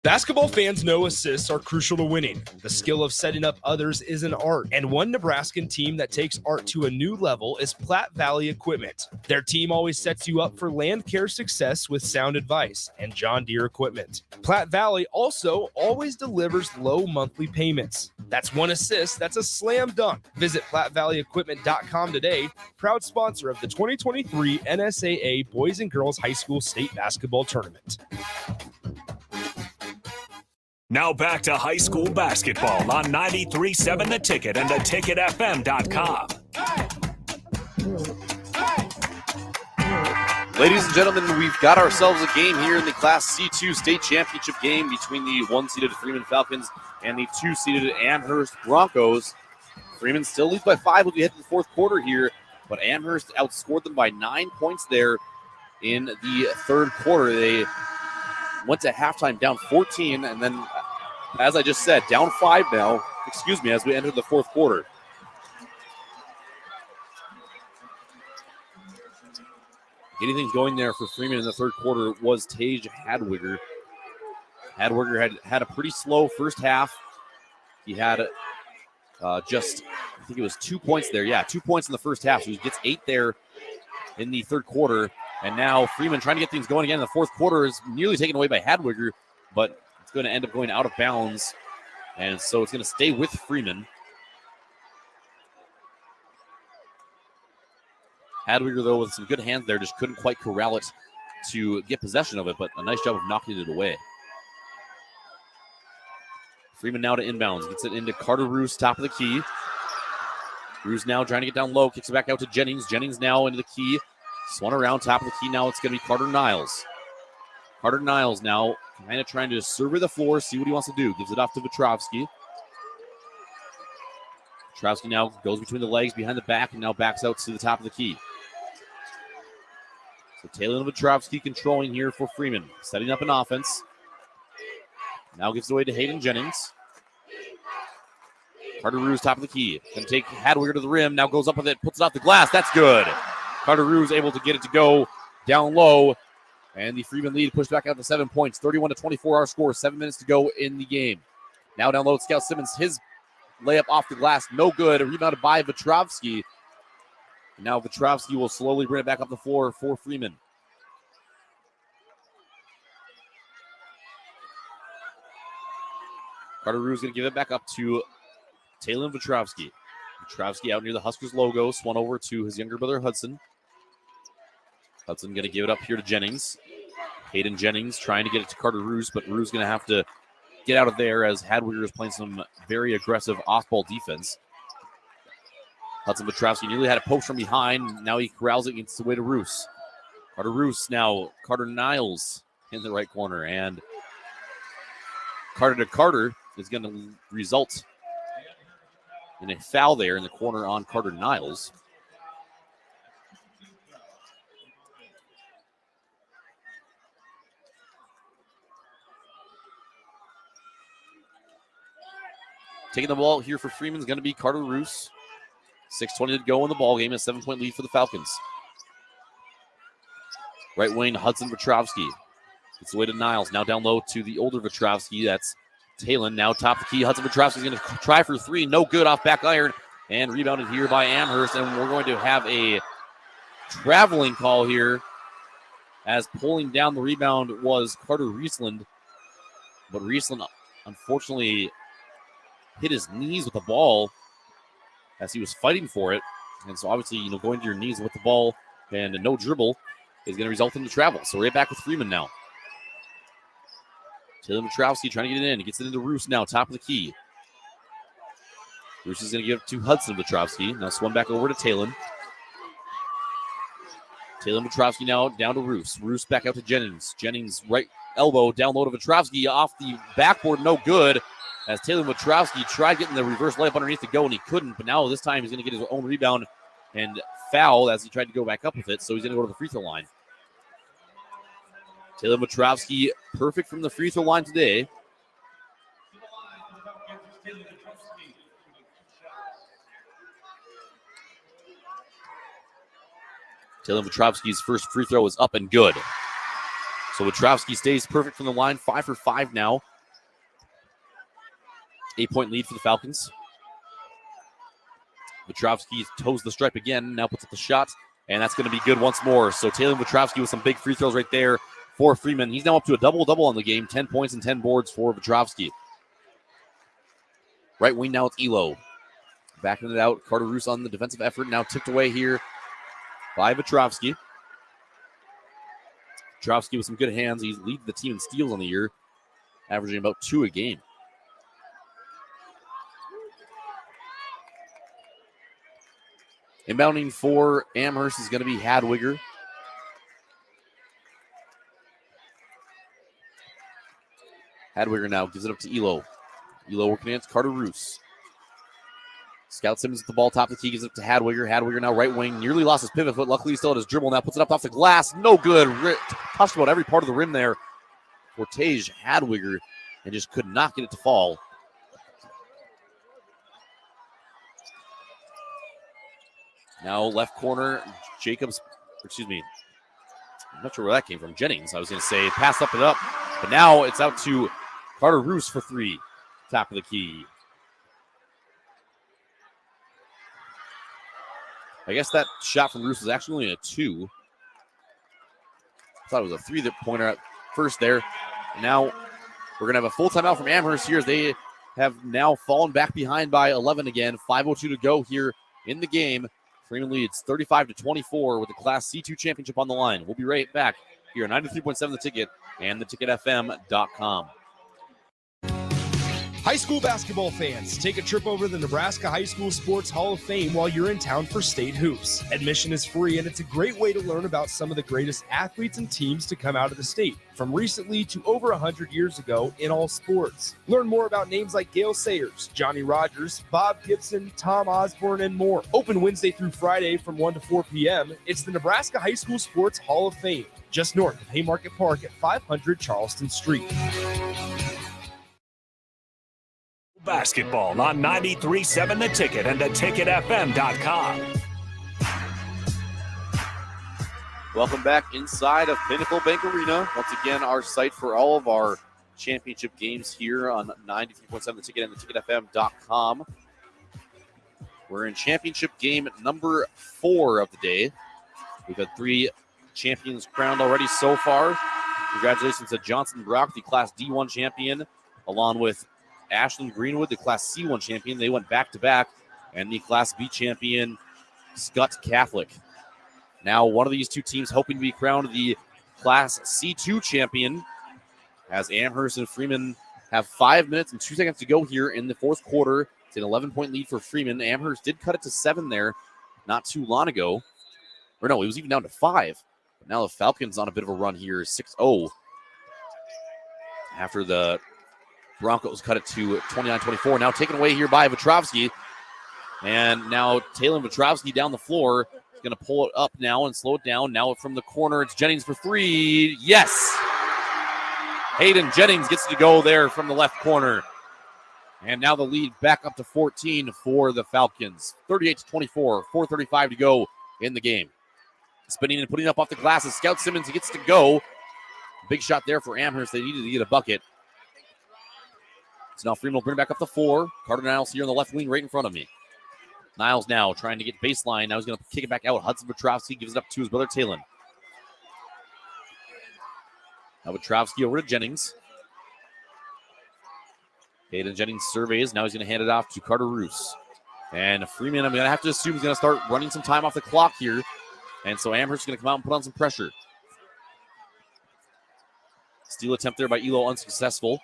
Basketball fans know assists are crucial to winning. The skill of setting up others is an art, and one Nebraskan team that takes art to a new level is Platte Valley Equipment. Their team always sets you up for land care success with sound advice and John Deere equipment. Platte Valley also always delivers low monthly payments. That's one assist, that's a slam dunk. Visit PlatteValleyEquipment.com today, proud sponsor of the 2023 NSAA Boys and Girls High School State Basketball Tournament. Now back to high school basketball on 93.7 The Ticket and theticketfm.com. Ladies and gentlemen, we've got ourselves a game here in the Class C2 state championship game between the 1-seeded Freeman Falcons and the 2-seeded Amherst Broncos. Freeman still leads by 5 as we head to the fourth quarter here, but Amherst outscored them by 9 points there in the third quarter. They went to halftime down 14, and then, as I just said, down 5 now, as we enter the fourth quarter. Getting things going there for Freeman in the third quarter was Tage Hadwiger. Hadwiger had a pretty slow first half. He had I think it was 2 points there. Yeah, 2 points in the first half. So he gets 8 there in the third quarter. And now Freeman trying to get things going again in the fourth quarter is nearly taken away by Hadwiger, but it's going to end up going out of bounds. And so it's going to stay with Freeman. Hadwiger, though, with some good hands there, just couldn't quite corral it to get possession of it, but a nice job of knocking it away. Freeman now to inbounds. Gets it into Carter Roos, top of the key. Roos now trying to get down low. Kicks it back out to Jennings. Jennings now into the key. Swung around, top of the key. Now it's going to be Carter Niles. Carter Niles now kind of trying to survey the floor, see what he wants to do. Gives it off to Vetrovsky. Vetrovsky now goes between the legs, behind the back, and now backs out to the top of the key. So Taylor Vetrovsky controlling here for Freeman. Setting up an offense. Now gives it away to Hayden Jennings. Carter Roos, top of the key. Going to take Hadwiger to the rim. Now goes up with it, puts it off the glass. That's good. Carter Roos able to get it to go down low. And the Freeman lead pushed back out to 7 points. 31-24 our score. 7 minutes to go in the game. Now down low, Scout Simmons. His layup off the glass. No good. Rebounded by Vetrovsky. Now Vetrovsky will slowly bring it back up the floor for Freeman. Carter Roos going to give it back up to Taylor Vetrovsky. Vetrovsky out near the Huskers logo. Swung over to his younger brother, Hudson. Hudson going to give it up here to Jennings. Hayden Jennings trying to get it to Carter Roos, but Roos going to have to get out of there as Hadwiger is playing some very aggressive off-ball defense. Hudson Vetrovsky nearly had a post from behind. Now he corrals it and gets the way to Roos. Carter Roos now. Carter Niles in the right corner. And Carter to Carter is going to result in a foul there in the corner on Carter Niles. Taking the ball here for Freeman is going to be Carter Roos. 6:20 to go in the ball game. A 7-point lead for the Falcons. Right wing, Hudson Vetrovsky. Gets away to Niles. Now down low to the older Vetrovsky. That's Talon. Now top the key. Hudson Vetrovsky is going to try for three. No good off back iron. And rebounded here by Amherst. And we're going to have a traveling call here, as pulling down the rebound was Carter Riesland. But Riesland, unfortunately, hit his knees with the ball as he was fighting for it. And so obviously, going to your knees with the ball and no dribble is going to result in the travel. So right back with Freeman now. Taylor Vetrovsky trying to get it in. He gets it into Roos now, top of the key. Roos is going to give it to Hudson Vetrovsky. Now swung back over to Talon. Taylor Vetrovsky now down to Roos. Roos back out to Jennings. Jennings right elbow down low to Vetrovsky off the backboard. No good. as Taylor Wachowski tried getting the reverse layup underneath to go, and he couldn't. But now this time he's going to get his own rebound and foul as he tried to go back up with it. So he's going to go to the free throw line. Taylor Wachowski perfect from the free throw line today. Taylor Wachowski's first free throw is up and good. So Wachowski stays perfect from the line, 5 for 5 now. 8-point lead for the Falcons. Wachowski toes the stripe again, now puts up the shot, and that's going to be good once more. So Taylor Wachowski with some big free throws right there for Freeman. He's now up to a double-double on the game, 10 points and 10 boards for Wachowski. Right wing now it's Elo. Backing it out, Carter Roos on the defensive effort, now tipped away here by Wachowski. Wachowski with some good hands. He's leading the team in steals on the year, averaging about 2 a game. Inbounding for Amherst is going to be Hadwiger. Hadwiger now gives it up to Elo. Elo working against Carter Roos. Scout Simmons with the ball top of the key, gives it up to Hadwiger. Hadwiger now right wing, nearly lost his pivot foot. Luckily, he still had his dribble. Now puts it up off the glass. No good. Touched about every part of the rim there for Tage Hadwiger and just could not get it to fall. Now left corner, Jacobs, I'm not sure where that came from. Jennings, I was going to say, passed up and up. But now it's out to Carter Roos for 3. Top of the key. I guess that shot from Roos was actually only a 2. I thought it was a 3-pointer at first there. And now we're going to have a full timeout from Amherst here as they have now fallen back behind by 11 again. 5:02 to go here in the game. Freeman leads 35-24 with the Class C2 championship on the line. We'll be right back here on 93.7 The Ticket and theticketfm.com. High school basketball fans, take a trip over to the Nebraska High School Sports Hall of Fame while you're in town for state hoops. Admission is free, and it's a great way to learn about some of the greatest athletes and teams to come out of the state, from recently to over 100 years ago in all sports. Learn more about names like Gale Sayers, Johnny Rogers, Bob Gibson, Tom Osborne, and more. Open Wednesday through Friday from 1 to 4 p.m. It's the Nebraska High School Sports Hall of Fame, just north of Haymarket Park at 500 Charleston Street. Basketball on 93.7 The Ticket and theticketfm.com. Welcome back inside of Pinnacle Bank Arena. Once again, our site for all of our championship games here on 93.7 The Ticket and theticketfm.com. We're in championship game number 4 of the day. We've had 3 champions crowned already so far. Congratulations to Johnson Brock, the Class D1 champion, along with Ashland Greenwood, the Class C1 champion. They went back-to-back. And the Class B champion, Scott Catholic. Now one of these 2 teams hoping to be crowned the Class C2 champion, as Amherst and Freeman have 5 minutes and 2 seconds to go here in the 4th quarter. It's an 11-point lead for Freeman. Amherst did cut it to 7 there not too long ago. Or no, it was even down to 5. But now the Falcons on a bit of a run here, 6-0. After the Broncos cut it to 29-24. Now taken away here by Wachowski. And now Taylor Wachowski down the floor. He's going to pull it up now and slow it down. Now from the corner, it's Jennings for 3. Yes! Hayden Jennings gets to go there from the left corner. And now the lead back up to 14 for the Falcons. 38-24, 4:35 to go in the game. Spinning and putting up off the glasses. Scout Simmons gets to go. Big shot there for Amherst. They needed to get a bucket. So now Freeman will bring it back up to 4. Carter Niles here on the left wing right in front of me. Niles now trying to get baseline. Now he's going to kick it back out. Hudson Wachowski gives it up to his brother Talon. Now Wachowski over to Jennings. Hayden Jennings surveys. Now he's going to hand it off to Carter Roos. And Freeman, I'm going to have to assume, is going to start running some time off the clock here. And so Amherst is going to come out and put on some pressure. Steal attempt there by Elo unsuccessful.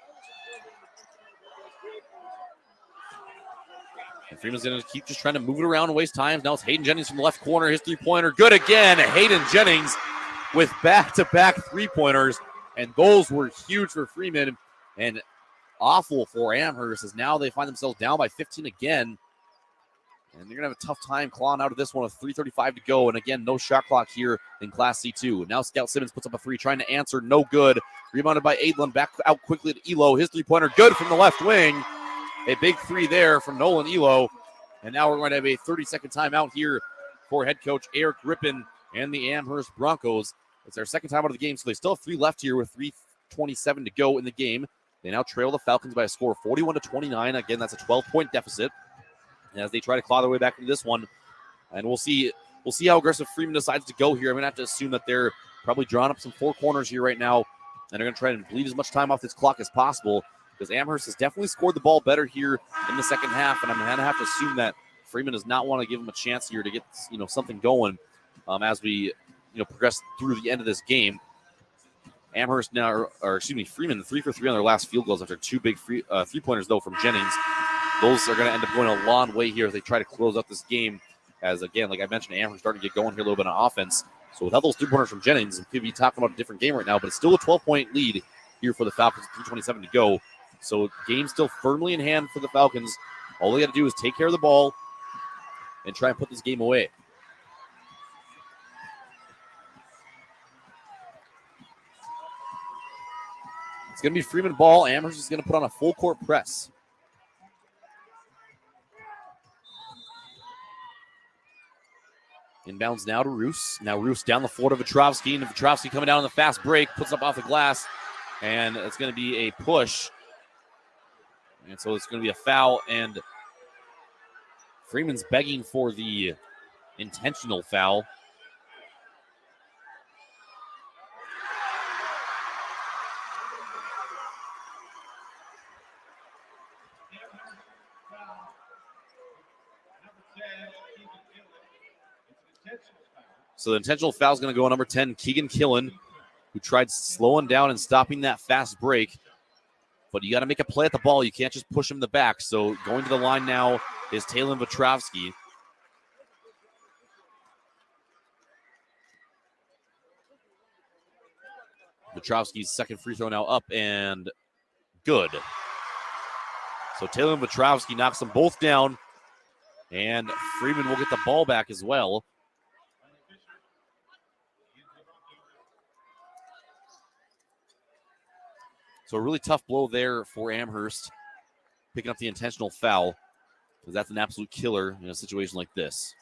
And Freeman's going to keep just trying to move it around and waste time. Now it's Hayden Jennings from the left corner. His 3-pointer. Good again. Hayden Jennings with back-to-back 3-pointers. And goals were huge for Freeman. And awful for Amherst as now they find themselves down by 15 again. And they're going to have a tough time clawing out of this one with 3:35 to go. And again, no shot clock here in Class C2. Now Scout Simmons puts up a three, trying to answer. No good. Rebounded by Adlin. Back out quickly to Elo. His three-pointer good from the left wing. A big three there from Nolan Elo. And now we're going to have a 30-second timeout here for head coach Eric Rippon and the Amherst Broncos. It's their second time out of the game, so they still have three left here with 3:27 to go in the game. They now trail the Falcons by a score of 41-29. Again, that's a 12-point deficit as they try to claw their way back into this one. And we'll see how aggressive Freeman decides to go here. I'm going to have to assume that they're probably drawing up some four corners here right now, and they're going to try and bleed as much time off this clock as possible because Amherst has definitely scored the ball better here in the second half, and I'm going to have to assume that Freeman does not want to give him a chance here to get something going as we progress through the end of this game. Amherst now, Freeman 3 for 3 on their last field goals after two big three-pointers though from Jennings. Those are going to end up going a long way here as they try to close out this game. As again, like I mentioned, Amherst starting to get going here a little bit on offense. So without those three-pointers from Jennings, we could be talking about a different game right now, but it's still a 12-point lead here for the Falcons, 3:27 to go. So game still firmly in hand for the Falcons. All they got to do is take care of the ball and try and put this game away. It's going to be Freeman ball. Amherst is going to put on a full court press. Inbounds now to Roos. Now Roos down the floor to Vetrovsky. And Vetrovsky coming down on the fast break. Puts up off the glass. And it's going to be a push. And so it's going to be a foul. And Freeman's begging for the intentional foul. So the intentional foul is going to go on number 10, Keegan Killen, who tried slowing down and stopping that fast break. But you got to make a play at the ball. You can't just push him in the back. So going to the line now is Talon Vetrovsky. Vetrovsky's second free throw now up and good. So Talon Vetrovsky knocks them both down. And Freeman will get the ball back as well. So a really tough blow there for Amherst, picking up the intentional foul, because that's an absolute killer in a situation like this.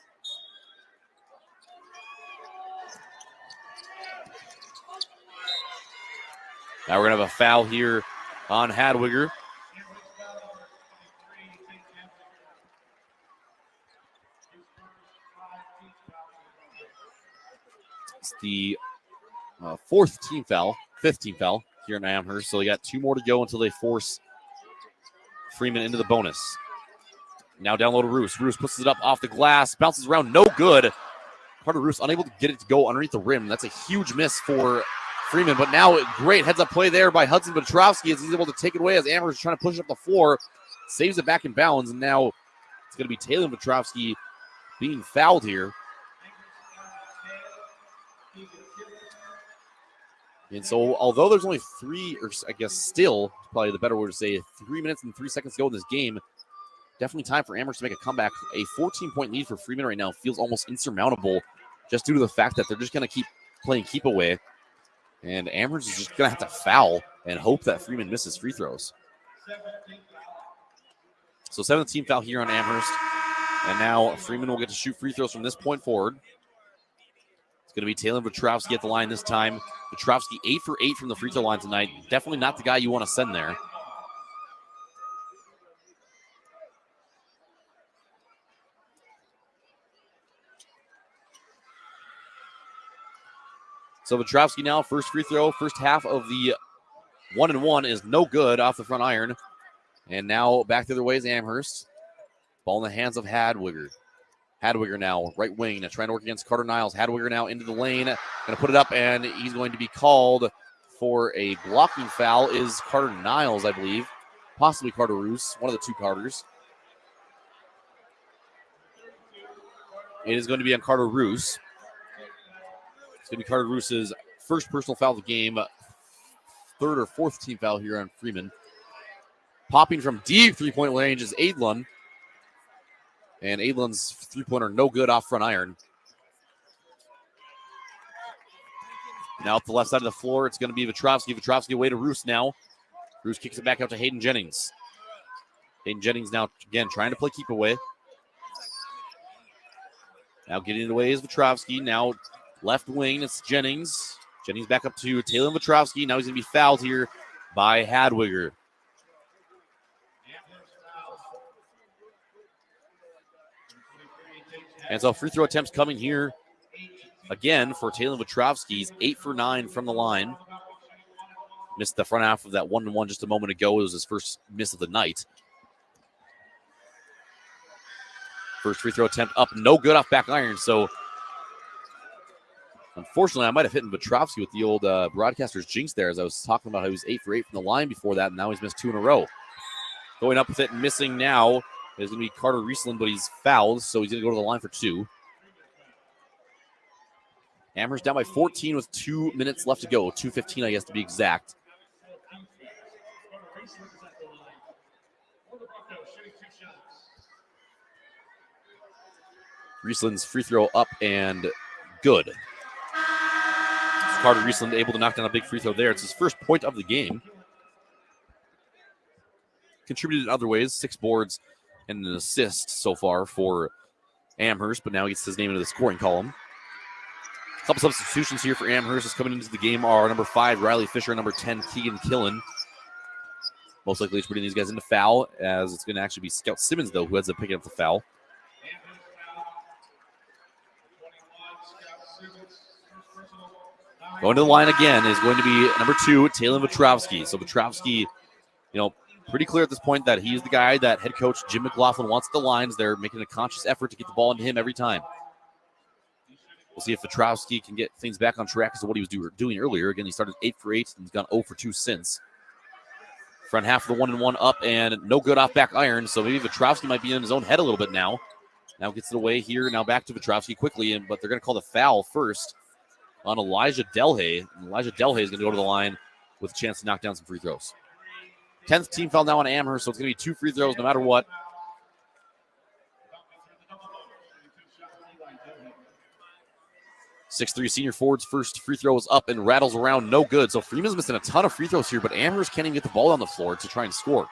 Now we're going to have a foul here on Hadwiger. It's the fifth team foul here in Amherst. So they got two more to go until they force Freeman into the bonus. Now down low to Roos. Roos puts it up off the glass, bounces around, no good. Carter Roos unable to get it to go underneath the rim. That's a huge miss for Freeman, but now great heads-up play there by Hudson Vetrovsky as he's able to take it away as Amherst is trying to push it up the floor, saves it back in bounds, and now it's going to be Talon Vetrovsky being fouled here. And so, although there's only still, probably the better word to say, 3 minutes and 3 seconds to go in this game, definitely time for Amherst to make a comeback. A 14-point lead for Freeman right now feels almost insurmountable just due to the fact that they're just going to keep playing keep away. And Amherst is just going to have to foul and hope that Freeman misses free throws. So 7th team foul here on Amherst. And now Freeman will get to shoot free throws from this point forward. It's going to be Talon Vetrovsky at the line this time. Vetrovsky 8 for 8 from the free throw line tonight. Definitely not the guy you want to send there. So Vetrovsky now, first free throw, first half of the 1-and-1 is no good off the front iron. And now back the other way is Amherst. Ball in the hands of Hadwiger. Hadwiger now, right wing, trying to work against Carter Niles. Hadwiger now into the lane, going to put it up, and he's going to be called for a blocking foul. Is Carter Niles, I believe. Possibly Carter Roos, one of the two Carters. It is going to be on Carter Roos. It's going to be Carter Roos's first personal foul of the game, third or fourth team foul here on Freeman. Popping from deep three-point range is Adlun. And Adlun's three-pointer no good off front iron. Now up the left side of the floor, it's going to be Vetrovsky. Vetrovsky away to Roos now. Roos kicks it back out to Hayden Jennings. Hayden Jennings now, again, trying to play keep away. Now getting it away is Vetrovsky. Now left wing, it's Jennings. Jennings back up to Taylor Vetrovsky. Now he's going to be fouled here by Hadwiger. And so free throw attempts coming here again for Taylor Vetrovsky. He's 8 for 9 from the line. Missed the front half of that 1-1 just a moment ago. It was his first miss of the night. First free throw attempt up, no good off back iron. So unfortunately, I might have hit Vetrovsky with the old broadcaster's jinx there, as I was talking about how he was 8 for 8 from the line before that, and now he's missed 2 in a row. Going up with it and missing now is going to be Carter Riesland, but he's fouled, so he's going to go to the line for 2. Amherst down by 14 with 2 minutes left to go. 2:15, I guess, to be exact. Riesland's free throw up and good. So Carter Riesland able to knock down a big free throw there. It's his first point of the game. Contributed in other ways, 6 boards and an assist so far for Amherst, but now he gets his name into the scoring column. A couple substitutions here for Amherst is coming into the game are number 5, Riley Fisher, number 10, Keegan Killen. Most likely he's putting these guys into foul, as it's going to actually be Scout Simmons, though, who ends up picking up the foul. Going to the line again is going to be number 2, Taylor Vetrovsky. So Vetrovsky, pretty clear at this point that he's the guy that head coach Jim McLaughlin wants at the lines. They're making a conscious effort to get the ball into him every time. We'll see if Vetrovsky can get things back on track as to what he was doing earlier. Again, he started 8 for 8 and he's gone 0 for 2 since. Front half of the 1-and-1 up and no good off back iron. So maybe Vetrovsky might be in his own head a little bit now. Now gets it away here. Now back to Vetrovsky quickly, but they're going to call the foul first on Elijah Delhay. And Elijah Delhay is going to go to the line with a chance to knock down some free throws. 10th team foul now on Amherst, so it's going to be 2 free throws no matter what. .6'3" senior forward's first free throw is up and rattles around, no good. So Freeman's missing a ton of free throws here, but Amherst can't even get the ball on the floor to try and score.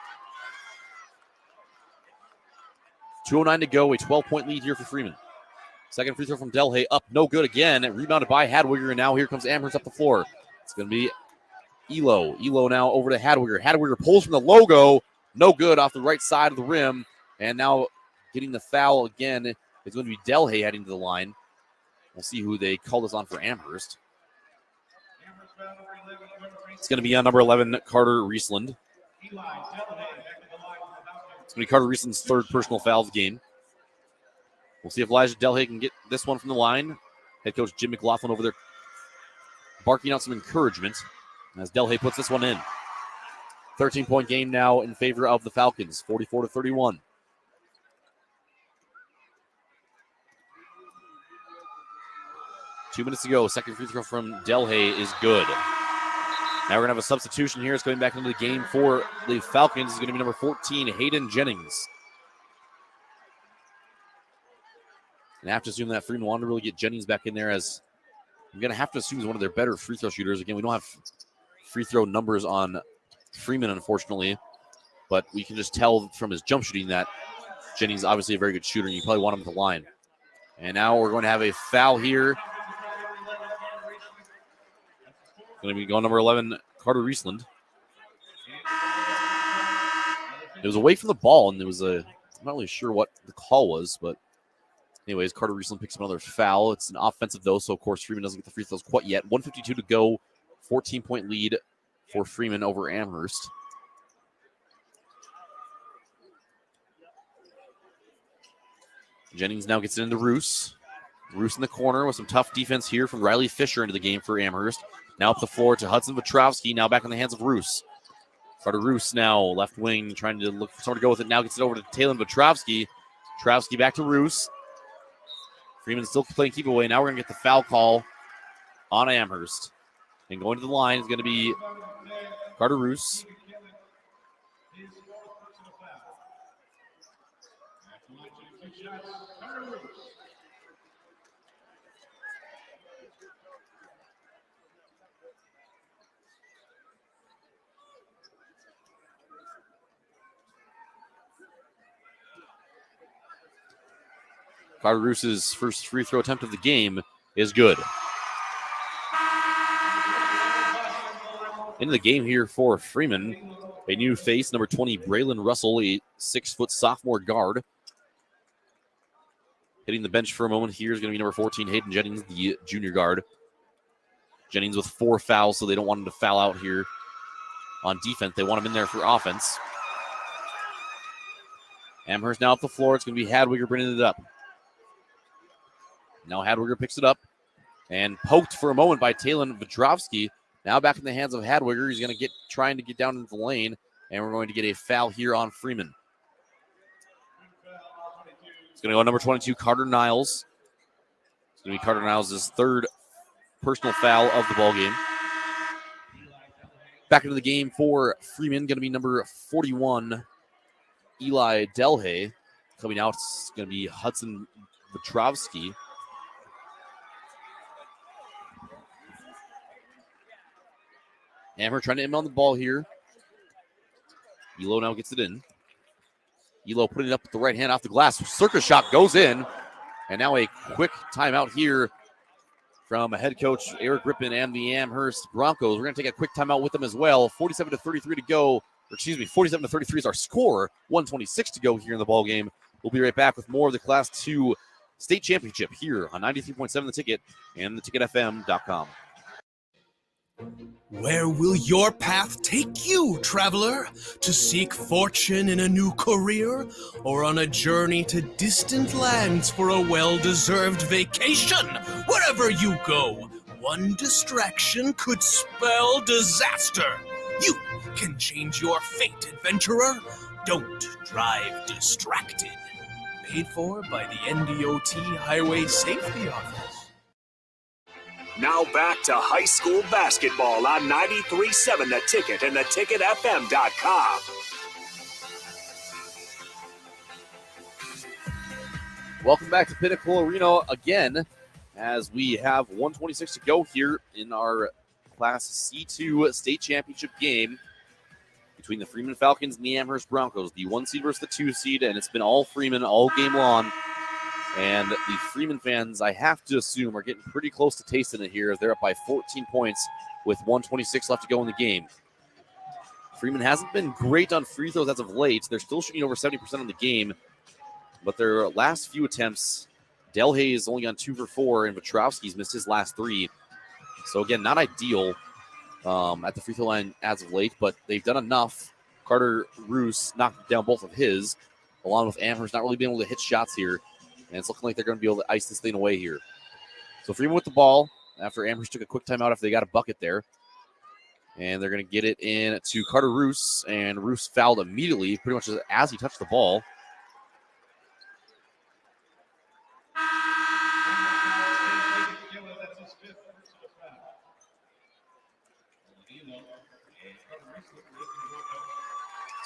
2:09 to go, a 12-point lead here for Freeman. Second free throw from Delhay, up, no good again. Rebounded by Hadwiger, and now here comes Amherst up the floor. It's going to be Elo. Elo now over to Hadwiger. Hadwiger pulls from the logo, no good off the right side of the rim. And now getting the foul again is going to be Delhay heading to the line. We'll see who they call this on for Amherst. It's going to be on number 11, Carter Riesland. It's going to be Carter Riesland's 3rd personal foul of the game. We'll see if Elijah Delhay can get this one from the line. Head coach Jim McLaughlin over there barking out some encouragement as Delhay puts this one in. 13-point game now in favor of the Falcons, 44-31. Two minutes to go. Second free throw from Delhay is good. Now we're going to have a substitution here. It's going back into the game for the Falcons. It's going to be number 14, Hayden Jennings. And I have to assume that Freeman wanted to really get Jennings back in there, as I'm going to have to assume he's one of their better free throw shooters. Again, we don't have free throw numbers on Freeman, unfortunately, but we can just tell from his jump shooting that Jennings is obviously a very good shooter, and you probably want him at the line. And now we're going to have a foul here. Going to be going number 11, Carter Riesland. It was away from the ball, and it was I'm not really sure what the call was, but anyways, Carter Riesland picks up another foul. It's an offensive, though, so of course Freeman doesn't get the free throws quite yet. 1:52 to go, 14-point lead for Freeman over Amherst. Jennings now gets it into Roos. Roos in the corner with some tough defense here from Riley Fisher into the game for Amherst. Now up the floor to Hudson Vetrovsky, now back in the hands of Roos. Carter Roos now, left wing, trying to look for someone to go with it. Now gets it over to Taylor Vetrovsky. Vetrovsky back to Roos. Freeman still playing keep away. Now we're going to get the foul call on Amherst. And going to the line is going to be Carter Roos. Carter Roos's first free throw attempt of the game is good. Into the game here for Freeman. A new face, number 20, Braylon Russell, a 6-foot sophomore guard. Hitting the bench for a moment here is going to be number 14, Hayden Jennings, the junior guard. Jennings with 4 fouls, so they don't want him to foul out here on defense. They want him in there for offense. Amherst now up the floor. It's going to be Hadwiger bringing it up. Now Hadwiger picks it up and poked for a moment by Talon Vedrovsky. Now back in the hands of Hadwiger. He's going to trying to get down into the lane, and we're going to get a foul here on Freeman. It's going to go number 22, Carter Niles. It's going to be Carter Niles' third personal foul of the ball game. Back into the game for Freeman, going to be number 41, Eli Delhay. Coming out, it's going to be Hudson Vedrovsky. Amherst trying to inbound the ball here. Elo now gets it in. Elo putting it up with the right hand off the glass. Circus shot goes in. And now a quick timeout here from head coach Eric Rippon and the Amherst Broncos. We're going to take a quick timeout with them as well. 47-33 to go. 47-33 is our score. 1:26 to go here in the ball game. We'll be right back with more of the Class 2 state championship here on 93.7 The Ticket and theticketfm.com. Where will your path take you, traveler? To seek fortune in a new career, or on a journey to distant lands for a well-deserved vacation? Wherever you go, one distraction could spell disaster. You can change your fate, adventurer. Don't drive distracted. Paid for by the NDOT Highway Safety Office. Now back to high school basketball on 93.7 The Ticket and theticketfm.com. Welcome back to Pinnacle Arena again as we have 1:26 to go here in our Class C2 state championship game between the Freeman Falcons and the Amherst Broncos. The 1 seed versus the 2 seed, and it's been all Freeman all game long. And the Freeman fans, I have to assume, are getting pretty close to tasting it here. They're up by 14 points with 1:26 left to go in the game. Freeman hasn't been great on free throws as of late. They're still shooting over 70% in the game. But their last few attempts, Delhay is only on 2 for 4, and Vetrovsky's missed his last 3. So, again, not ideal at the free throw line as of late, but they've done enough. Carter Roos knocked down both of his, along with Amherst not really being able to hit shots here. And it's looking like they're going to be able to ice this thing away here. So Freeman with the ball after Amherst took a quick timeout after they got a bucket there. And they're going to get it in to Carter Roos. And Roos fouled immediately, pretty much as he touched the ball.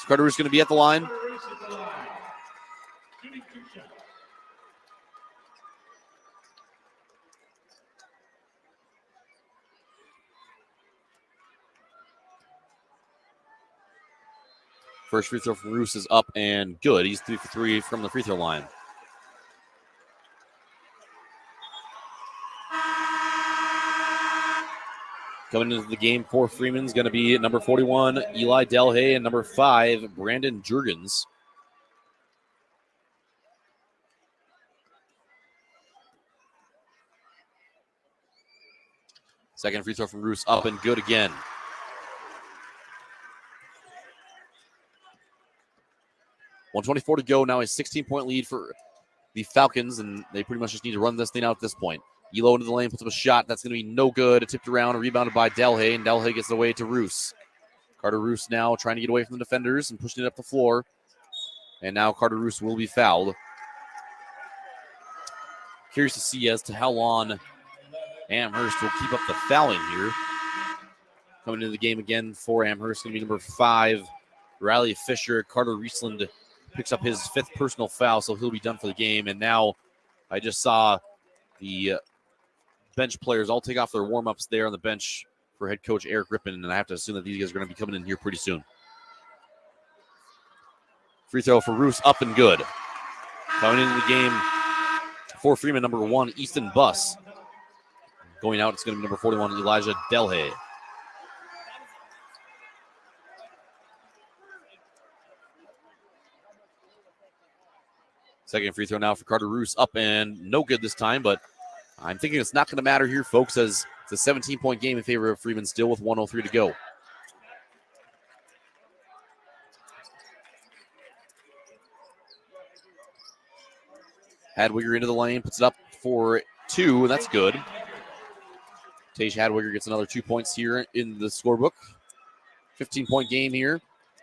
So Carter Roos going to be at the line. First free throw from Roos is up and good. He's 3 for 3 from the free throw line. Coming into the game for Freeman is going to be number 41, Eli Delhay, and number 5, Brandon Jurgens. Second free throw from Roos up and good again. .124 to go. Now a 16-point lead for the Falcons, and they pretty much just need to run this thing out at this point. Elo into the lane, puts up a shot. That's going to be no good. Tipped around, rebounded by Delhay, and Delhay gets away to Roos. Carter Roos now trying to get away from the defenders and pushing it up the floor. And now Carter Roos will be fouled. Curious to see as to how long Amherst will keep up the fouling here. Coming into the game again for Amherst, going to be number 5, Riley Fisher. Carter Riesland picks up his 5th personal foul, so he'll be done for the game. And now I just saw the bench players all take off their warm-ups there on the bench for head coach Eric Rippon, and I have to assume that these guys are going to be coming in here pretty soon. Free throw for Roos, up and good. Coming into the game for Freeman, number 1, Easton Buss. Going out, it's going to be number 41, Elijah Delhay. Second free throw now for Carter Roos, up and no good this time, but I'm thinking it's not going to matter here, folks, as it's a 17-point game in favor of Freeman still with 1:03 to go. Hadwiger into the lane, puts it up for 2, and that's good. Tage Hadwiger gets another 2 points here in the scorebook. 15-point game here.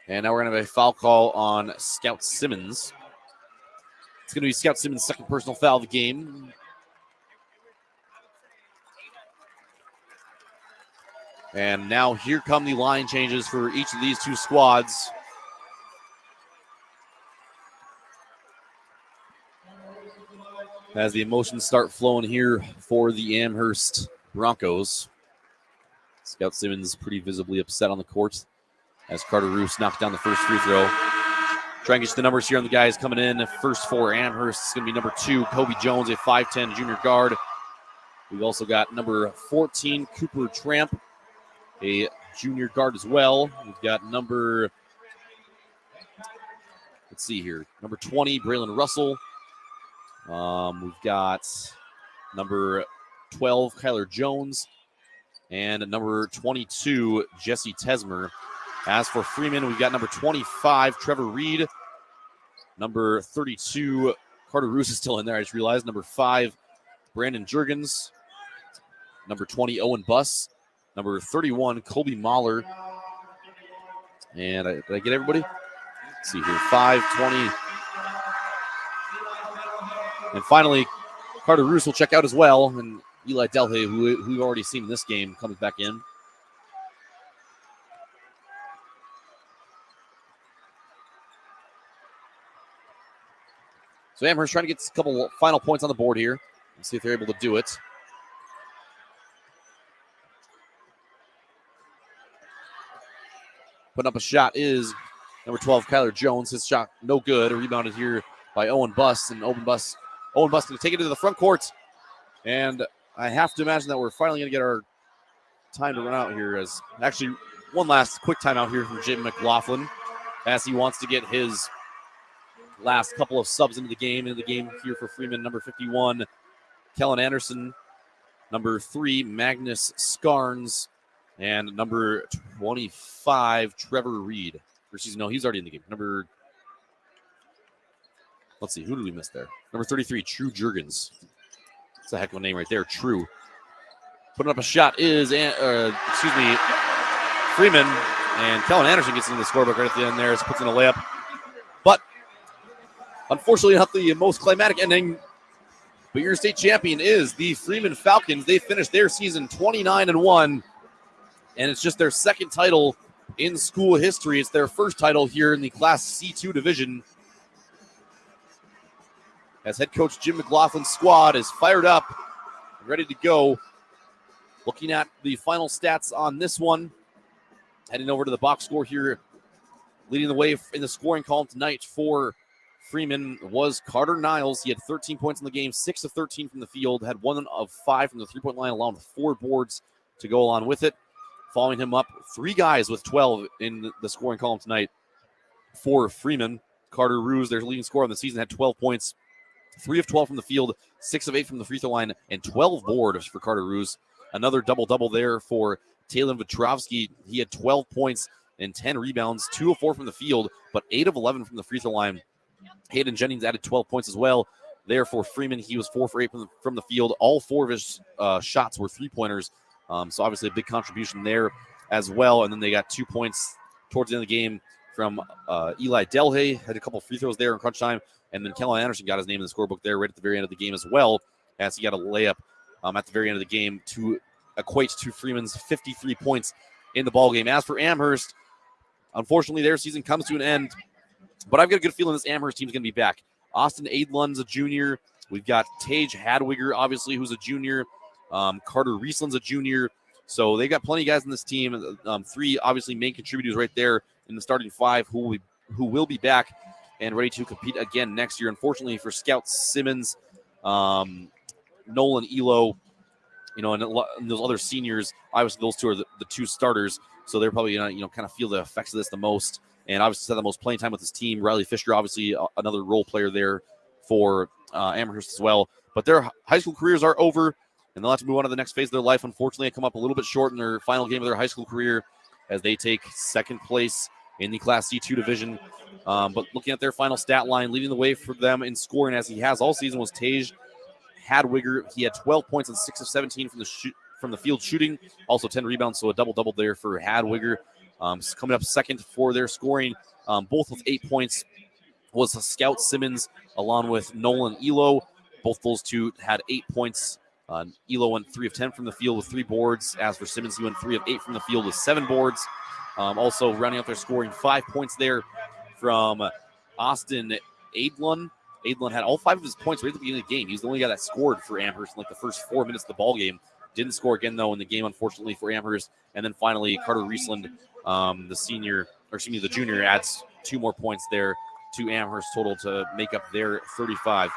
And now we're going to have a foul call on Scout Simmons. It's going to be Scout Simmons' second personal foul of the game. And now here come the line changes for each of these two squads. As the emotions start flowing here for the Amherst Broncos. Scout Simmons pretty visibly upset on the court as Carter Roos knocked down the first free throw. Try and get you the numbers here on the guys coming in. First for Amherst is going to be number 2, Kobe Jones, a 5'10 junior guard. We've also got number 14, Cooper Tramp, a junior guard as well. We've got number 20, Braylon Russell. We've got number 12, Kyler Jones, and number 22, Jesse Tesmer. As for Freeman, we've got number 25, Trevor Reed. Number 32, Carter Roos is still in there, I just realized. Number 5, Brandon Jurgens. Number 20, Owen Buss. Number 31, Colby Mahler. And did I get everybody? Let's see here, 5, 20. And finally, Carter Roos will check out as well. And Eli Delhay, who we've already seen in this game, comes back in. So Amherst trying to get a couple final points on the board here. Let's see if they're able to do it. Putting up a shot is number 12, Kyler Jones. His shot no good. Rebounded here by Owen Buss. And Owen Buss going to take it to the front court. And I have to imagine that we're finally going to get our time to run out here. As actually, one last quick timeout here from Jim McLaughlin as he wants to get his last couple of subs into the game here for Freeman. Number 51, Kellen Anderson. Number 3, Magnus Scarns. And number 25, Trevor Reed. No, he's already in the game. Let's see, who did we miss there? Number 33, True Jurgens. That's a heck of a name right there, True. Putting up a shot is, Freeman. And Kellen Anderson gets into the scorebook right at the end there as he puts in a layup. But unfortunately, not the most climatic ending. But your state champion is the Freeman Falcons. They finished their season 29-1. And it's just their second title in school history. It's their first title here in the Class C2 division. As head coach Jim McLaughlin's squad is fired up, ready to go. Looking at the final stats on this one. Heading over to the box score here. Leading the way in the scoring column tonight for Freeman was Carter Niles. He had 13 points in the game, 6 of 13 from the field, had 1 of 5 from the three-point line, along with 4 boards to go along with it. Following him up, 3 guys with 12 in the scoring column tonight for Freeman. Carter Roos, their leading scorer on the season, had 12 points, 3 of 12 from the field, 6 of 8 from the free throw line, and 12 boards for Carter Roos. Another double-double there for Talon Vetrovsky. He had 12 points and 10 rebounds, 2 of 4 from the field, but 8 of 11 from the free throw line. Hayden Jennings added 12 points as well. There for Freeman, he was 4 for 8 from the field. All 4 of his shots were three-pointers. So obviously a big contribution there as well. And then they got 2 points towards the end of the game from Eli Delhay. Had a couple free throws there in crunch time. And then Kellen Anderson got his name in the scorebook there right at the very end of the game as well, as he got a layup at the very end of the game to equate to Freeman's 53 points in the ballgame. As for Amherst, unfortunately, their season comes to an end But I've got a good feeling this Amherst team's going to be back. Austin Aidlund's a junior. We've got Tage Hadwiger, obviously, who's a junior. Carter Riesland's a junior. So they got plenty of guys in this team. 3 obviously main contributors right there in the starting 5 who will be back and ready to compete again next year. Unfortunately for Scout Simmons, Nolan Elo, and those other seniors, obviously those 2 are the 2 starters. So they're probably kind of feel the effects of this the most. And obviously had the most playing time with his team. Riley Fisher, obviously another role player there for Amherst as well. But their high school careers are over, and they'll have to move on to the next phase of their life. Unfortunately, they come up a little bit short in their final game of their high school career as they take second place in the Class C2 division. But looking at their final stat line, leading the way for them in scoring, as he has all season, was Tage Hadwiger. He had 12 points and 6 of 17 from the field shooting, also 10 rebounds, so a double-double there for Hadwiger. Coming up second for their scoring, both with 8 points, was Scout Simmons along with Nolan Elo. Both those 2 had 8 points. Elo went 3 of 10 from the field with 3 boards. As for Simmons, he went 3 of 8 from the field with 7 boards. Also rounding out their scoring, 5 points there from Austin Aidlund. Aidlund had all 5 of his points right at the beginning of the game. He was the only guy that scored for Amherst in the first 4 minutes of the ball game. Didn't score again, though, in the game, unfortunately, for Amherst. And then finally, Carter Riesland, the junior, adds 2 more points there to Amherst total to make up their 35.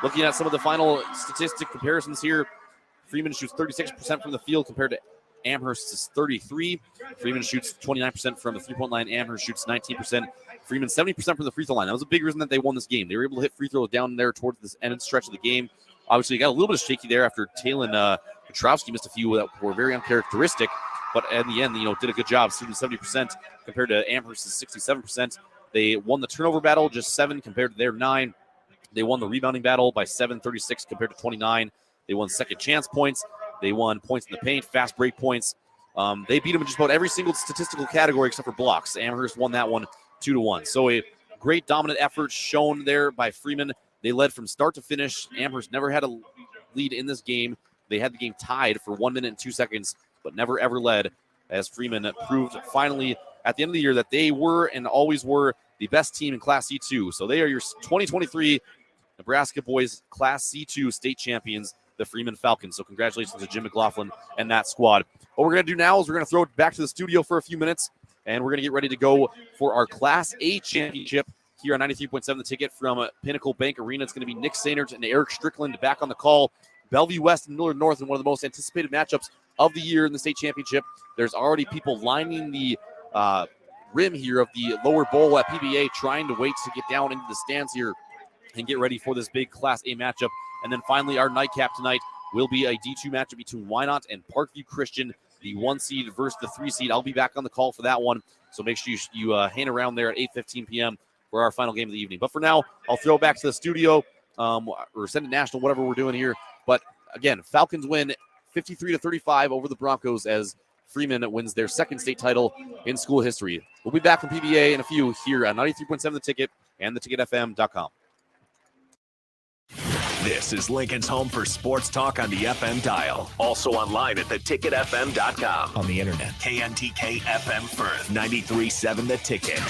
Looking at some of the final statistic comparisons here, Freeman shoots 36% from the field compared to Amherst's 33%. Freeman shoots 29% from the three-point line. Amherst shoots 19%. Freeman 70% from the free throw line. That was a big reason that they won this game. They were able to hit free throws down there towards this end stretch of the game. Obviously, got a little bit of shaky there after Talon Petrovsky missed a few that were very uncharacteristic. But in the end, did a good job, shooting 70% compared to Amherst's 67%. They won the turnover battle, just 7 compared to their 9. They won the rebounding battle by 7, 36 compared to 29. They won second chance points. They won points in the paint, fast break points. They beat them in just about every single statistical category except for blocks. Amherst won that one 2-1. So a great dominant effort shown there by Freeman. They led from start to finish. Amherst never had a lead in this game. They had the game tied for 1 minute and 2 seconds, but never ever led, as Freeman proved finally at the end of the year that they were and always were the best team in Class C2. So they are your 2023 Nebraska boys Class C2 state champions, the Freeman Falcons. So congratulations to Jim McLaughlin and that squad. What we're going to do now is we're going to throw it back to the studio for a few minutes, and we're going to get ready to go for our Class A championship here on 93.7 The Ticket from Pinnacle Bank Arena. It's going to be Nick Sainert and Eric Strickland back on the call. Bellevue West and Millard North in one of the most anticipated matchups of the year in the state championship. There's already people lining the rim here of the lower bowl at PBA trying to wait to get down into the stands here and get ready for this big Class A matchup. And then finally, our nightcap tonight will be a D2 matchup between Wynot and Parkview Christian, the 1 seed versus the 3 seed. I'll be back on the call for that one, so make sure you hang around there at 8:15 p.m. for our final game of the evening. But for now, I'll throw it back to the studio or send it national, whatever we're doing here. But again, Falcons win 53-35 over the Broncos as Freeman wins their second state title in school history. We'll be back from PBA in a few here on 93.7 The Ticket and theticketfm.com. This is Lincoln's home for sports talk on the FM dial. Also online at theticketfm.com. On the internet, KNTK FM Firth, 93.7 The Ticket.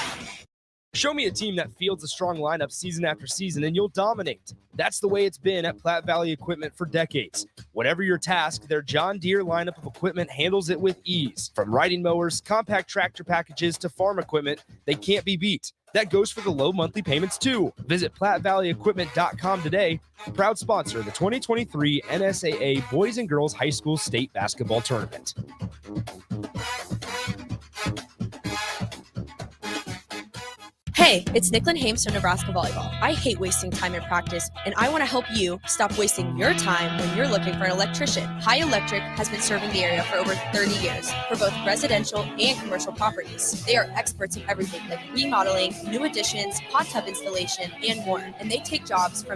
Show me a team that fields a strong lineup season after season, and you'll dominate. That's the way it's been at Platte Valley Equipment for decades. Whatever your task, their John Deere lineup of equipment handles it with ease. From riding mowers, compact tractor packages, to farm equipment, they can't be beat. That goes for the low monthly payments, too. Visit PlatteValleyEquipment.com today. Proud sponsor of the 2023 NSAA Boys and Girls High School State Basketball Tournament. Hey, it's Nicklin Hames from Nebraska Volleyball. I hate wasting time in practice, and I want to help you stop wasting your time when you're looking for an electrician. High Electric has been serving the area for over 30 years for both residential and commercial properties. They are experts in everything like remodeling, new additions, hot tub installation, and more. And they take jobs from